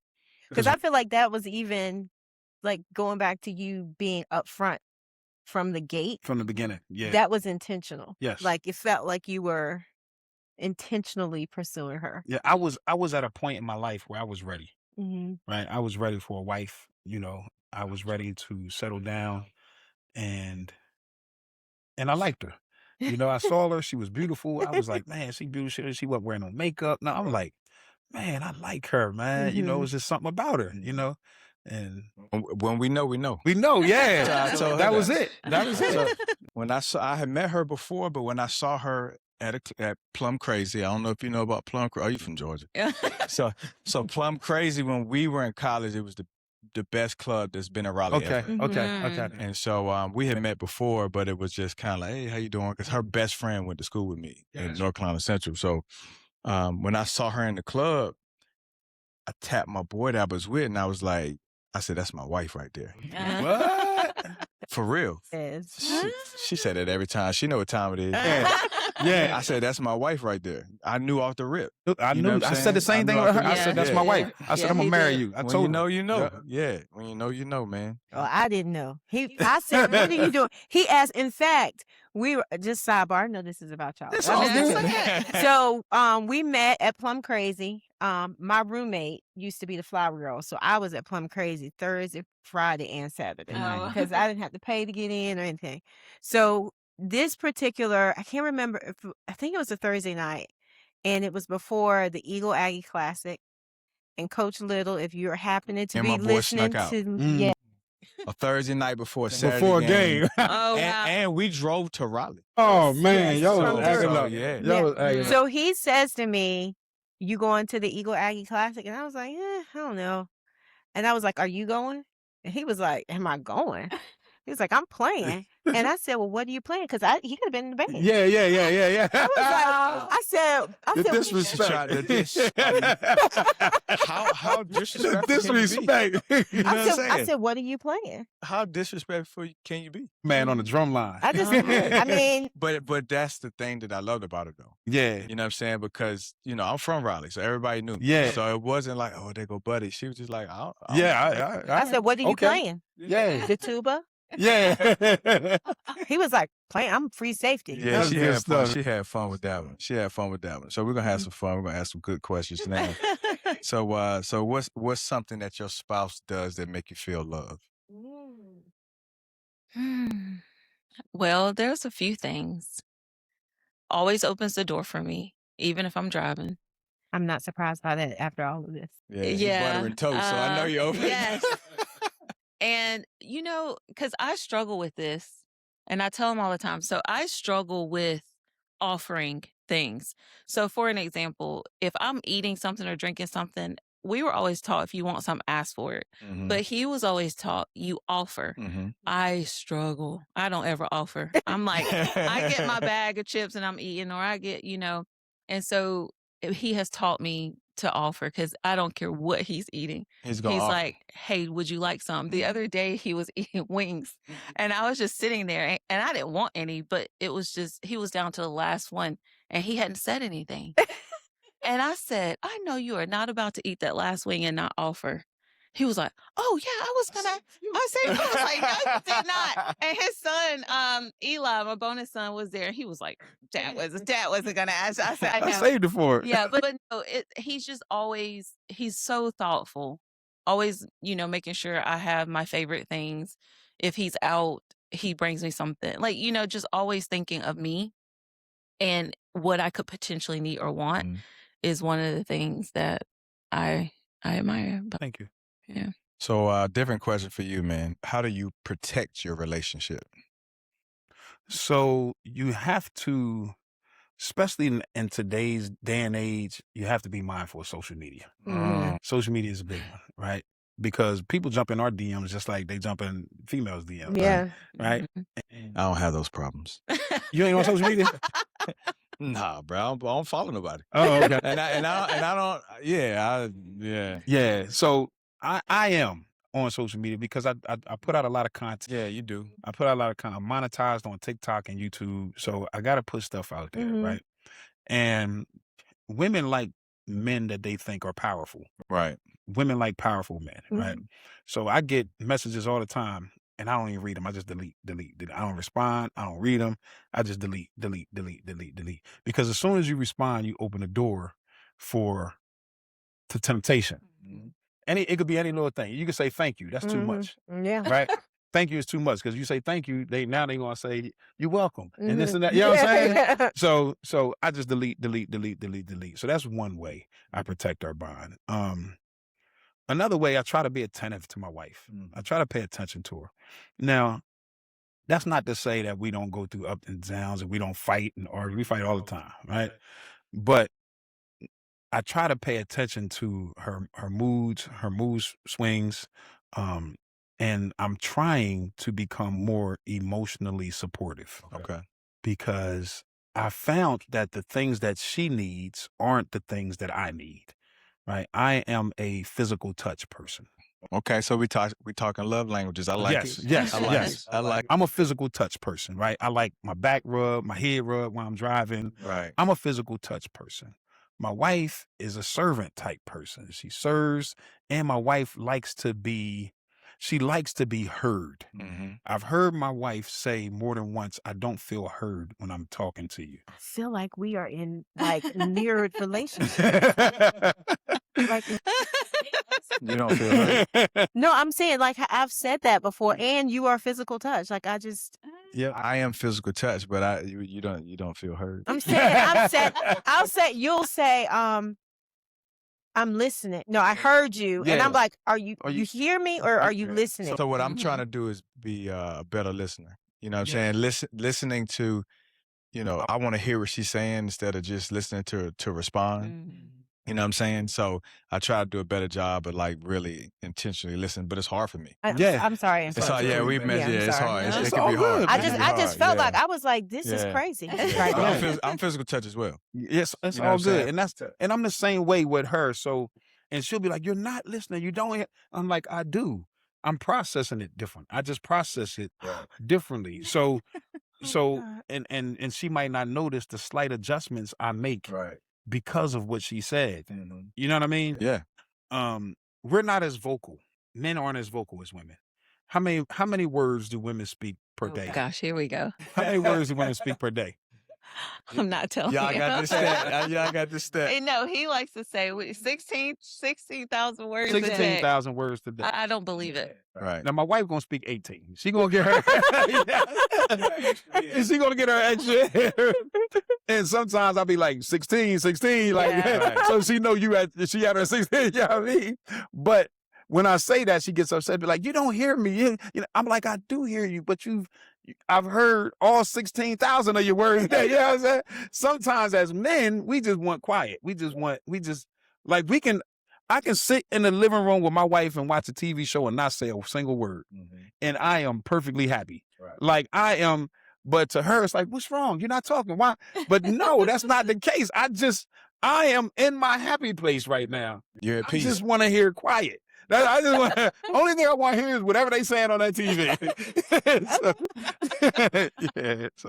Because I feel like that was even like going back to you being upfront from the gate. From the beginning. Yeah. That was intentional. Yes. Like it felt like you were intentionally pursuing her. Yeah, I was at a point in my life where I was ready. Mm-hmm. Right? I was ready for a wife, I was ready to settle down and I liked her. I saw her, she was beautiful. I was like, man, she beautiful. She wasn't wearing no makeup. No, I'm like, man, I like her, man. It's just something about her, And When we know, we know. we know, yeah. I told her that was it. That was it. So when I had met her before, but when I saw her at Plum Crazy, I don't know if you know about Plum Crazy. Are you from Georgia? Yeah. So Plum Crazy, when we were in college, it was the best club that's been in Raleigh Okay, ever. okay. And so we had met before, but it was just kind of like, hey, how you doing? Because her best friend went to school with me in North Carolina Central. So when I saw her in the club, I tapped my boy that I was with, and I said, that's my wife right there. What? For real. Yes. She said that every time. She know what time it is. Yeah. I said, that's my wife right there. I knew off the rip. I You know knew. what I'm I said the saying? same I thing know with her. I I can- said, that's yeah. my wife. I said, Yeah, I'm going he to marry did. you. I When told you her. know, you know. Yeah. Yeah. When you know, man. Oh, I didn't know. I said, what are you doing? He asked, in fact, we were just sidebar. I know this is about y'all. That's I all mean, good. okay. So we met at Plum Crazy. My roommate used to be the flower girl. So I was at Plum Crazy Thursday, Friday, and Saturday Oh. because I didn't have to pay to get in or anything. So this particular, I can't remember, I think it was a Thursday night, and it was before the Eagle Aggie Classic. And Coach Little, if you're happening to And be my boy listening snuck out. to, Mm. A Thursday night before a Saturday Before a game. Oh, And, wow. and we drove to Raleigh. Oh, man. Yes. Y'all From was acting Georgia. up. Yeah. Y'all was acting up. So he says to me, you going to the Eagle Aggie Classic? And I was like, I don't know. And I was like, are you going? And he was like, am I going? He was like, I'm playing. And I said, well, what are you playing? Because he could have been in the band. Yeah. I was like, I said, The Tried disrespect. to how The disrespectful can you be? disrespect. You know what I'm I saying? said, what are you playing? How disrespectful can you be? Man on the drum line. I mean, But that's the thing that I loved about it though. Yeah. You know what I'm saying? Because, I'm from Raleigh, so everybody knew. Yeah. So it wasn't like, oh, there go Buddy. She was just like, I don't Yeah. I said, what are you Okay. playing? Yeah. The tuba? Yeah. He was like, playing, I'm free safety. Yeah, That's she good had fun. stuff. She had fun with that one. So we're gonna have some fun. We're gonna ask some good questions now. So what's something that your spouse does that make you feel loved? Well, there's a few things. Always opens the door for me, even if I'm driving. I'm not surprised by that after all of this. Yeah, you butter and toast. So I know you're open. Yes. And, because I struggle with this, and I tell him all the time. So I struggle with offering things. So for an example, if I'm eating something or drinking something, we were always taught if you want something, ask for it. But he was always taught you offer. I struggle. I don't ever offer. I'm like, I get my bag of chips and I'm eating, or I get, and so he has taught me to offer because I don't care what he's eating. He's like, hey, would you like some? The other day he was eating wings and I was just sitting there and I didn't want any, but it was just, he was down to the last one and he hadn't said anything. And I said, I know you are not about to eat that last wing and not offer. He was like, oh yeah, I was like, no, you did not. And his son, Eli, my bonus son, was there. And he was like, Dad wasn't gonna ask. I said, I know. saved it for it. Yeah, but no, he's just always, he's so thoughtful. Always, making sure I have my favorite things. If he's out, he brings me something. Like, just always thinking of me and what I could potentially need or want is one of the things that I admire. Thank you. Yeah. So, different question for you, man. How do you protect your relationship? So you have to, especially in today's day and age, you have to be mindful of social media. Social media is a big one, right? Because people jump in our DMs just like they jump in females' DMs. Yeah. Right? I don't have those problems. You ain't on social media? Nah, bro. I don't follow nobody. Oh, okay. And I don't. Yeah. Yeah. So I am on social media because I put out a lot of content. Yeah, you do. I put out a lot of content. I'm monetized on TikTok and YouTube. So I got to put stuff out there, right? And women like men that they think are powerful. Right. Women like powerful men, right? So I get messages all the time and I don't even read them. I just delete. I don't respond. I don't read them. I just delete. Because as soon as you respond, you open the door to temptation. It could be any little thing. You can say thank you. That's too much. Yeah. Right? Thank you is too much because you say thank you, they gonna say you're welcome and this and that. You know what I'm saying? So I just delete. So that's one way I protect our bond. Another way, I try to be attentive to my wife. I try to pay attention to her. Now, that's not to say that we don't go through ups and downs and we don't fight and argue. We fight all the time, right? But I try to pay attention to her mood swings, and I'm trying to become more emotionally supportive. Okay. Because I found that the things that she needs aren't the things that I need. Right? I am a physical touch person. Okay, so we talking love languages. I like it. Yes. I like. I'm a physical touch person, right? I like my back rub, my head rub when I'm driving. Right. I'm a physical touch person. My wife is a servant type person. She serves, and my wife likes to be heard. I've heard my wife say more than once, I don't feel heard when I'm talking to you. I feel like we are in mirrored relationships. You don't feel hurt. No, I'm saying I've said that before, and you are physical touch. Yeah, I am physical touch, but you don't feel hurt. I'm saying you'll say I'm listening. No, I heard you, and I'm like, you hear me or are you listening? So what I'm trying to do is be a better listener. You know what I'm saying? Listening to, I want to hear what she's saying instead of just listening to respond. You know what I'm saying? So I try to do a better job of really intentionally listening, but it's hard for me. I'm sorry. It's hard. Yeah, we mentioned. Yeah, it's hard. It can be hard. I just felt like I was like, this is crazy. I'm physical touch as well. Yes, it's all good, and I'm the same way with her. So, and she'll be like, "You're not listening. You don't." I'm like, "I do. I'm processing it different. I just process it differently." So, and she might not notice the slight adjustments I make. Right. Because of what she said. You know what I mean? Yeah. We're not as vocal. Men aren't as vocal as women. How many words do women speak per day? Gosh, here we go. How many words do women speak per day? I'm not telling you. Y'all got this stat. Y'all got this stat. No, he likes to say 16,000 words a day. 16,000 words a day. I don't believe it. Right. Now, my wife going to speak 18. She going to get her. She going to get her extra. And sometimes I'll be like 16. So she know she at her 16. You know what I mean? But when I say that, she gets upset. Be like, you don't hear me. I'm like, I do hear you, but you've I've heard all 16,000 of your words. You know what I'm saying? Sometimes as men, we just want quiet. I can sit in the living room with my wife and watch a TV show and not say a single word. And I am perfectly happy. Right. Like I am, but to her, it's like, what's wrong? You're not talking. Why? But no, that's not the case. I am in my happy place right now. You're at I peace. just want to hear quiet. Only thing I want to hear is whatever they saying on that TV.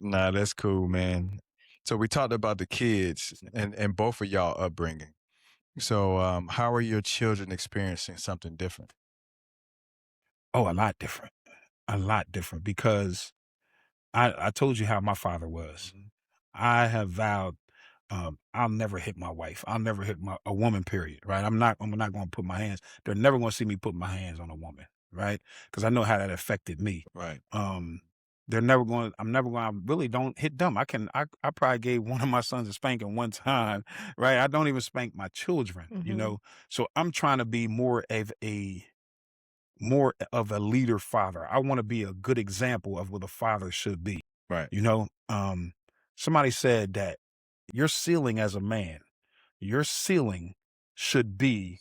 Nah, that's cool, man. So we talked about the kids and both of y'all upbringing. So how are your children experiencing something different? Oh, a lot different. A lot different because I told you how my father was. I have vowed I'll never hit my wife. I'll never hit a woman, period. Right. I'm not going to put my hands. They're never going to see me put my hands on a woman. Right. Because I know how that affected me. Right. I'm never going, I really don't hit them. I probably gave one of my sons a spanking one time. Right. I don't even spank my children, you know? So I'm trying to be more of a leader father. I want to be a good example of what a father should be. Right. You know, somebody said that your ceiling as a man, your ceiling should be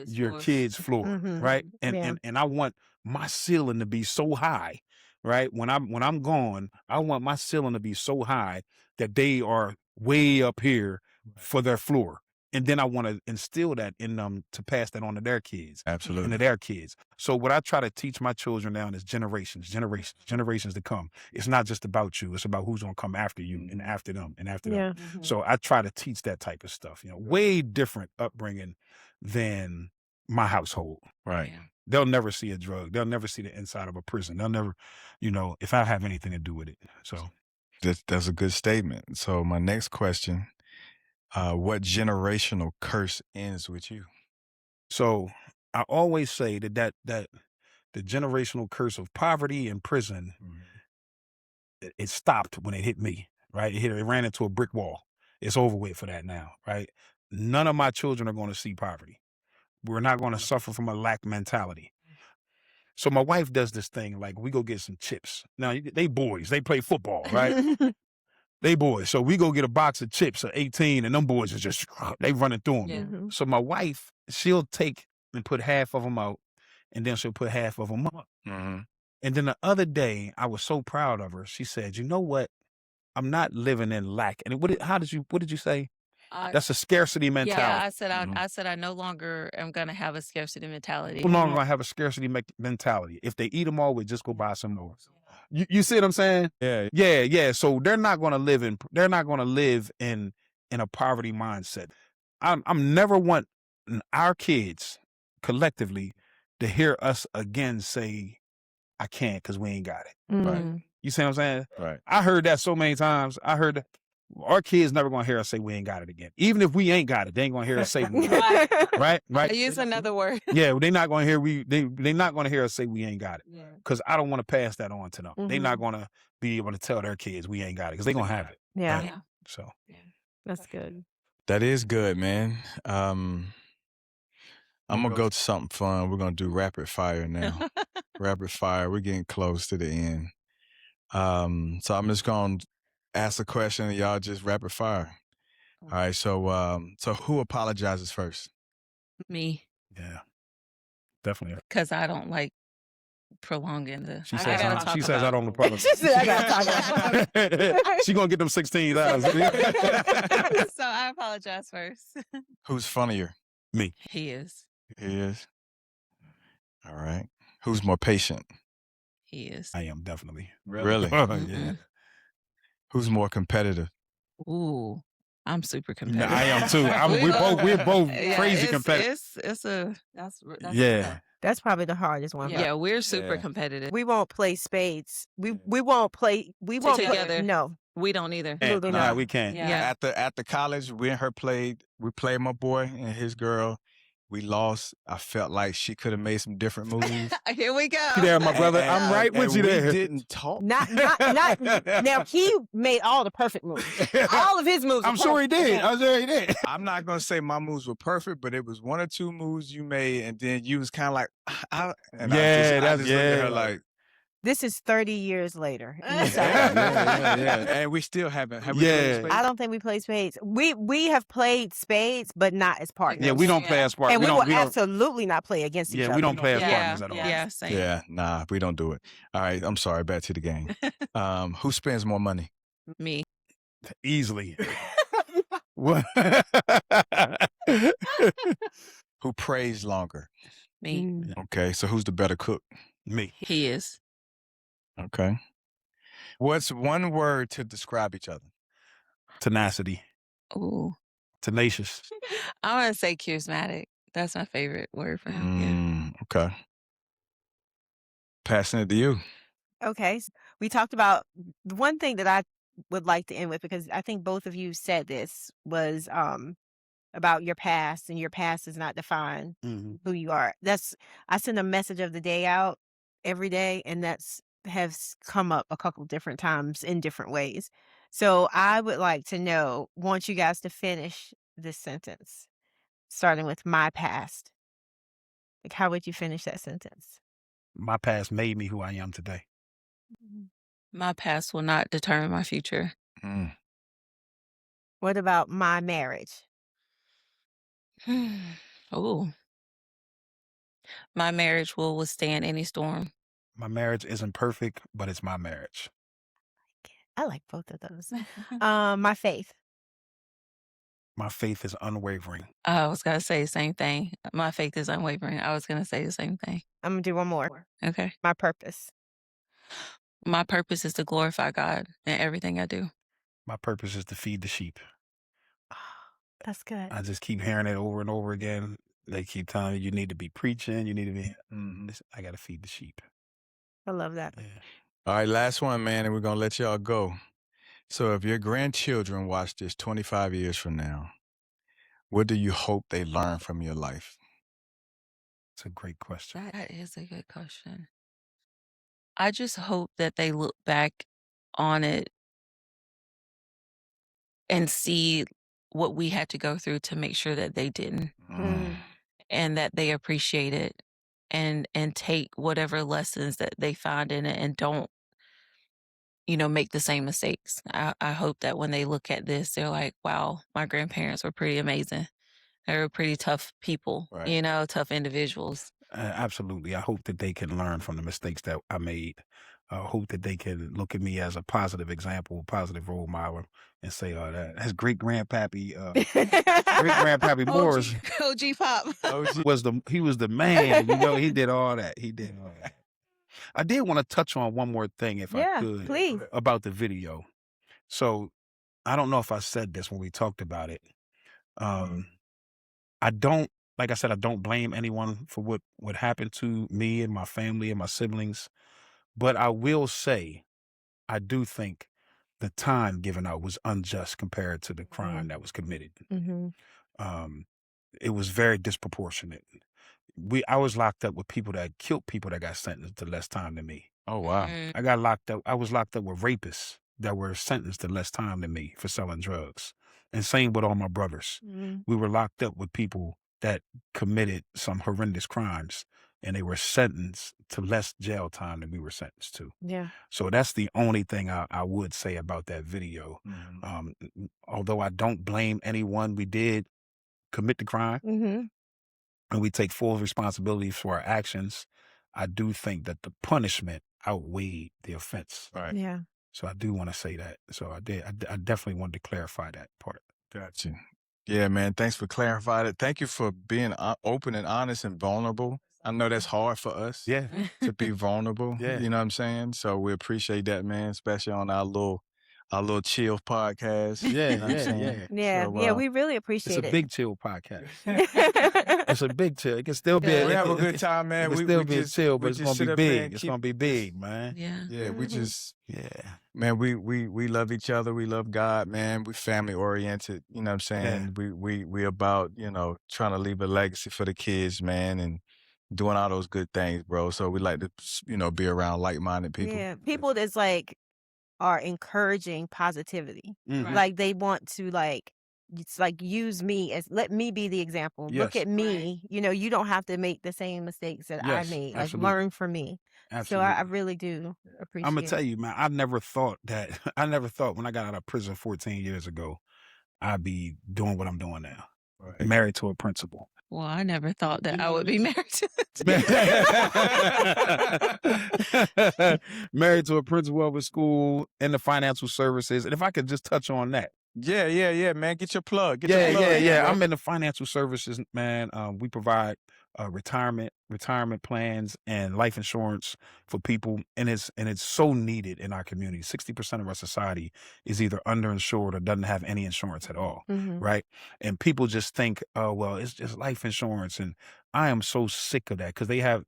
your kid's floor, right? And I want my ceiling to be so high, right? When I'm gone, I want my ceiling to be so high that they are way up here for their floor. And then I want to instill that in them to pass that on to their kids. Absolutely. And to their kids. So what I try to teach my children now is generations to come. It's not just about you. It's about who's going to come after you and after them and after them. So I try to teach that type of stuff, you know, way different upbringing than my household. Right. They'll never see a drug. They'll never see the inside of a prison. They'll never, you know, if I have anything to do with it. So that's a good statement. So my next question, what generational curse ends with you? So I always say that the generational curse of poverty and prison, it stopped when it hit me, right? It ran into a brick wall. It's over with for that now, right? None of my children are going to see poverty. We're not going to suffer from a lack mentality. So my wife does this thing, like we go get some chips. Now, they boys, they play football, right? They boys. So we go get a box of chips at 18 and them boys are just, they running through them. Yeah. So my wife, she'll take and put half of them out and then she'll put half of them up. And then the other day, I was so proud of her. She said, you know what? I'm not living in lack. And what did you say? That's a scarcity mentality. Yeah, I said I no longer am going to have a scarcity mentality. No longer going to have a scarcity mentality. If they eat them all, we just go buy some more. You see what I'm saying? Yeah. So they're not going to live in a poverty mindset. I'm never want our kids collectively to hear us again say, I can't because we ain't got it. Right. You see what I'm saying? Right. I heard that so many times. I heard that our kids never going to hear us say we ain't got it again. Even if we ain't got it, they ain't going to hear us say we ain't got it. Right? I use another word. Yeah, they're not going to hear they're not going to hear us say we ain't got it. Because I don't want to pass that on to them. They're not going to be able to tell their kids we ain't got it because they're going to have it. Yeah. Right? So That's good. That is good, man. I'm going to go to something fun. We're going to do rapid fire now. Rapid fire. We're getting close to the end. So I'm just going to ask a question and y'all just rapid fire. All right. So who apologizes first? Me. yeah, definitely. Because I don't like prolonging the. She says I about don't apologize. She said, I gotta talk about it. She gonna get them 16,000. So I apologize first. Who's funnier? Me. He is. He is. All right. Who's more patient? He is. I am definitely. Really? Yeah. Who's more competitive? Ooh, I'm super Yeah, competitive. I am too. We're both crazy competitive. That's Yeah. That's probably the hardest one. Yeah, we're super Yeah. competitive. We won't play spades. We won't play. We won't Together. Play, no. We don't either. Absolutely Nah, not. we can't. Yeah. After college, we and her played. We played my boy and his girl. We lost. I felt like she could have made some different moves. Here we go. You there, my brother? I'm right with you there. We didn't talk. Not. Now he made all the perfect moves. All of his moves. I'm sure he did. I'm not gonna say my moves were perfect, but it was one or two moves you made, and then you was kind of like, I just looked at her like, This is 30 years later. Yeah. And we still haven't. Have we played spades? I don't think we played spades. We have played spades, but not as partners. Yeah, we don't play as partners. And we will absolutely not play against each other. Yeah, we don't play as partners at all. Yeah, same. Yeah, nah, we don't do it. All right, I'm sorry. Back to the game. Who spends more money? Me. Easily. What? Who prays longer? Me. Okay, so who's the better cook? Me. He is. Okay. What's one word to describe each other? Tenacity. Ooh. Tenacious. I want to say charismatic. That's my favorite word for him. Okay. Passing it to you. Okay. We talked about the one thing that I would like to end with, because I think both of you said this, was about your past, and your past does not define who you are. I send a message of the day out every day, and has come up a couple different times in different ways. So I would like to know, want you guys to finish this sentence, starting with my past. Like, how would you finish that sentence? My past made me who I am today. My past will not determine my future. What about my marriage? Oh. My marriage will withstand any storm. My marriage isn't perfect, but it's my marriage. I like both of those. My faith. My faith is unwavering. I was going to say the same thing. My faith is unwavering. I was going to say the same thing. I'm going to do one more. Okay. My purpose. My purpose is to glorify God in everything I do. My purpose is to feed the sheep. That's good. I just keep hearing it over and over again. They keep telling me you need to be preaching. You need to be. I got to feed the sheep. I love that. Yeah. All right, last one, man, and we're going to let y'all go. So if your grandchildren watch this 25 years from now, what do you hope they learn from your life? It's a great question. That is a good question. I just hope that they look back on it and see what we had to go through to make sure that they didn't, and that they appreciate it, and take whatever lessons that they find in it, and don't, make the same mistakes. I hope that when they look at this, they're like, wow, my grandparents were pretty amazing. They were pretty tough people, Right. Tough individuals. Absolutely. I hope that they can learn from the mistakes that I made. I hope that they can look at me as a positive example, positive role model, and say, "Oh, that's great grandpappy, Morris OG Pop. he was the man. He did all that. He did all that." I did want to touch on one more thing, if I could, please. about the video. So I don't know if I said this when we talked about it. Like I said, I don't blame anyone for what happened to me and my family and my siblings. But I will say, I do think the time given out was unjust compared to the crime that was committed. It was very disproportionate. I was locked up with people that killed people that got sentenced to less time than me. Oh, wow. I was locked up with rapists that were sentenced to less time than me for selling drugs. And same with all my brothers. We were locked up with people that committed some horrendous crimes, and they were sentenced to less jail time than we were sentenced to. Yeah. So that's the only thing I would say about that video. Although I don't blame anyone, we did commit the crime, and we take full responsibility for our actions. I do think that the punishment outweighed the offense. Right. Yeah. So I do want to say that. So I definitely wanted to clarify that part. Gotcha. Yeah, man. Thanks for clarifying it. Thank you for being open and honest and vulnerable. I know that's hard for us to be vulnerable. Yeah. You know what I'm saying? So we appreciate that, man, especially on our little chill podcast. Yeah, You know what I'm saying? Yeah. So, We really It's appreciate a it. big chill podcast. It's a big chill. It can still be. We have a good time, man. It can still be chill, but it's gonna be big. It's gonna be big, man. Yeah. Yeah, we just, Yeah. man, we love each other. We love God, man. We family oriented. You know what I'm saying? We about, trying to leave a legacy for the kids, man, and doing all those good things, bro. So we like to, be around like-minded people. Yeah. People that's are encouraging positivity. Like they want to it's like use me as let me be the example. Look Yes. at me. You know, you don't have to make the same mistakes that I Yes, made. Like absolutely. learn from me. So I Absolutely. really do I'm appreciate gonna tell it. you, man, I never thought when I got out of prison 14 years ago, I'd be doing what I'm doing now. Right. Married to a principal. Well, I never thought that I would be married to Married to a principal of a school in the financial services. And if I could just touch on that. Yeah, man. Get your plug. Get your plug. Yeah. bro. I'm in the financial services, man. We provide retirement plans and life insurance for people, and it's so needed in our community. 60% of our society is either underinsured or doesn't have any insurance at all, Mhm. right? And people just think, oh well, it's just life insurance, and I am so sick of that because they have.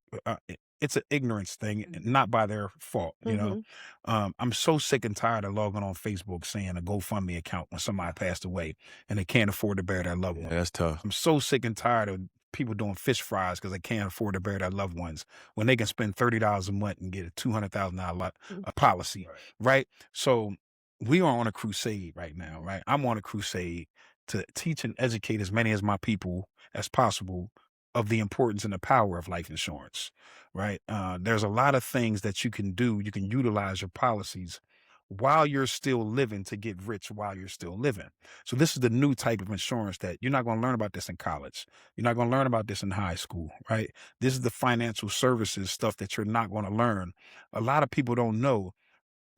It's an ignorance thing, not by their fault, you know. I'm so sick and tired of logging on Facebook saying a GoFundMe account when somebody passed away and they can't afford to bury their loved Yeah, one. that's tough. I'm so sick and tired of people doing fish fries because they can't afford to bury their loved ones when they can spend $30 a month and get a $200,000 policy, right? So we are on a crusade right now, right? I'm on a crusade to teach and educate as many as my people as possible of the importance and the power of life insurance, right? There's a lot of things that you can do. You can utilize your policies while you're still living to get rich while you're still living. So this is the new type of insurance that you're not going to learn about this in college. You're not going to learn about this in high school, right? This is the financial services stuff that you're not going to learn. A lot of people don't know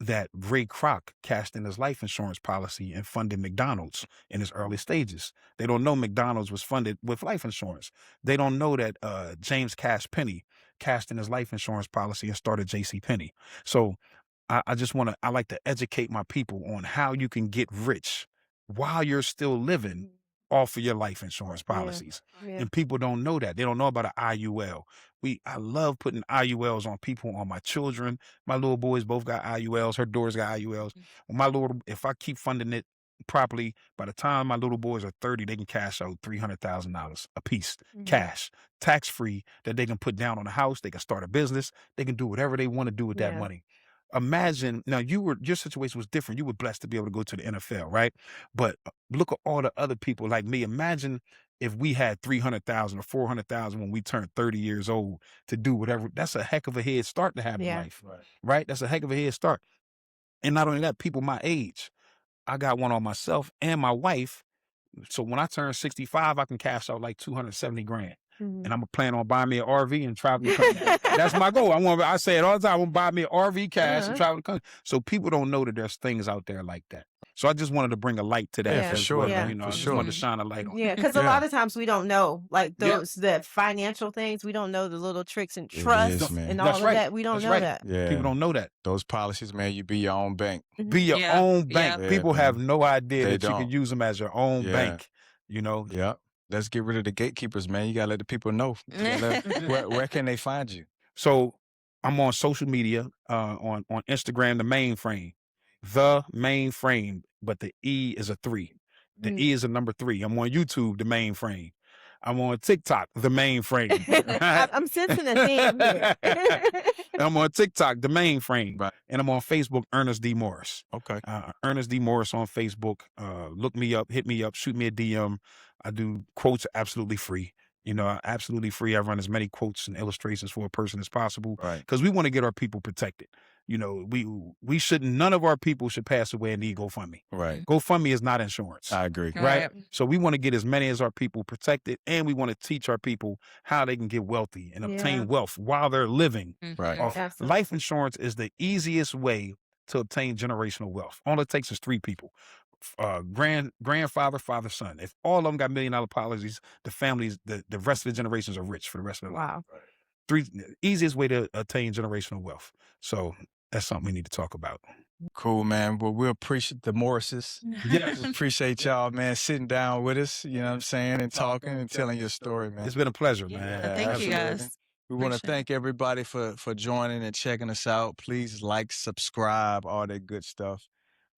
that Ray Kroc cashed in his life insurance policy and funded McDonald's in his early stages. They don't know McDonald's was funded with life insurance. They don't know that James Cash Penney cashed in his life insurance policy and started J.C. Penney. So I like to educate my people on how you can get rich while you're still living off of your life insurance policies. Yeah. And people don't know that. They don't know about an IUL. I love putting IULs on people, on my children. My little boys both got IULs. Her daughters got IULs. If I keep funding it properly, by the time my little boys are 30, they can cash out $300,000 a piece, cash, tax-free, that they can put down on a house. They can start a business. They can do whatever they want to do with that money. Imagine now your situation was different. You were blessed to be able to go to the NFL, right? But look at all the other people like me. Imagine if we had 300,000 or 400,000 when we turned 30 years old to do whatever. That's a heck of a head start to have in life, right? That's a heck of a head start. And not only that, people my age, I got one on myself and my wife. So when I turn 65, I can cash out like 270 grand. And I'm plan on buying me an RV and traveling the country. That's my goal. I say it all the time. I want to buy me an RV cash and travel the country. So people don't know that there's things out there like that. So I just wanted to bring a light to that. Yeah, for sure, Yeah. man. I For just sure. wanted to shine a light on it. Yeah, because a lot of times we don't know, like the financial things. We don't know the little tricks and It is, trust man. and all That's of right. that. We don't That's know right. that. Yeah. People don't know that. Those policies, man, you be your own bank. Be your Yeah. own bank. Yeah. People Yeah, have man. no idea They that you don't. can use them as your own Yeah. bank. You know, Yep. Let's get rid of the gatekeepers, man. You gotta let the people know. Where can they find you? So I'm on social media, on Instagram, the mainframe, but the E is a 3. The E is a number 3. I'm on YouTube, the mainframe. I'm on TikTok, the mainframe. I'm sensing a theme here. I'm on TikTok, the mainframe. Right. And I'm on Facebook, Ernest D. Morris. Okay. Ernest D. Morris on Facebook. Look me up, hit me up, shoot me a DM. I do quotes absolutely free. Absolutely free. I run as many quotes and illustrations for a person as possible Right. because we want to get our people protected. We shouldn't, none of our people should pass away and need GoFundMe. Right. GoFundMe is not insurance. I agree. Right? So we want to get as many as our people protected, and we want to teach our people how they can get wealthy and obtain wealth while they're living. Right. Absolutely. Life insurance is the easiest way to obtain generational wealth. All it takes is 3 people. Grandfather, father, son. If all of them got $1 million policies, the families, the rest of the generations are rich for the rest of their life. Wow. 3 easiest way to attain generational wealth. So that's something we need to talk about. Cool, man. Well, we appreciate the Morrises. Yes. We appreciate y'all, man, sitting down with us, you know what I'm saying, and talking and telling your story, man. It's been a pleasure, man. Yeah, Thank you, absolutely. guys. We want to Appreciate it. thank everybody for joining and checking us out. Please like, subscribe, all that good stuff.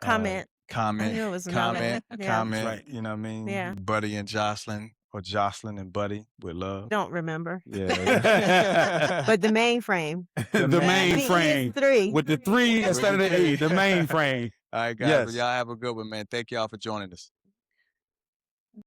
Comment. Comment. I knew it was comment. another. Comment. Right. You know what I mean? Yeah. Buddy and Joselyn, or Joselyn and Buddy with love. Don't remember. Yeah. But the mainframe. The mainframe. 3. With the 3 instead of the 8, the mainframe. All right, guys. Yes. Well, y'all have a good one, man. Thank y'all for joining us.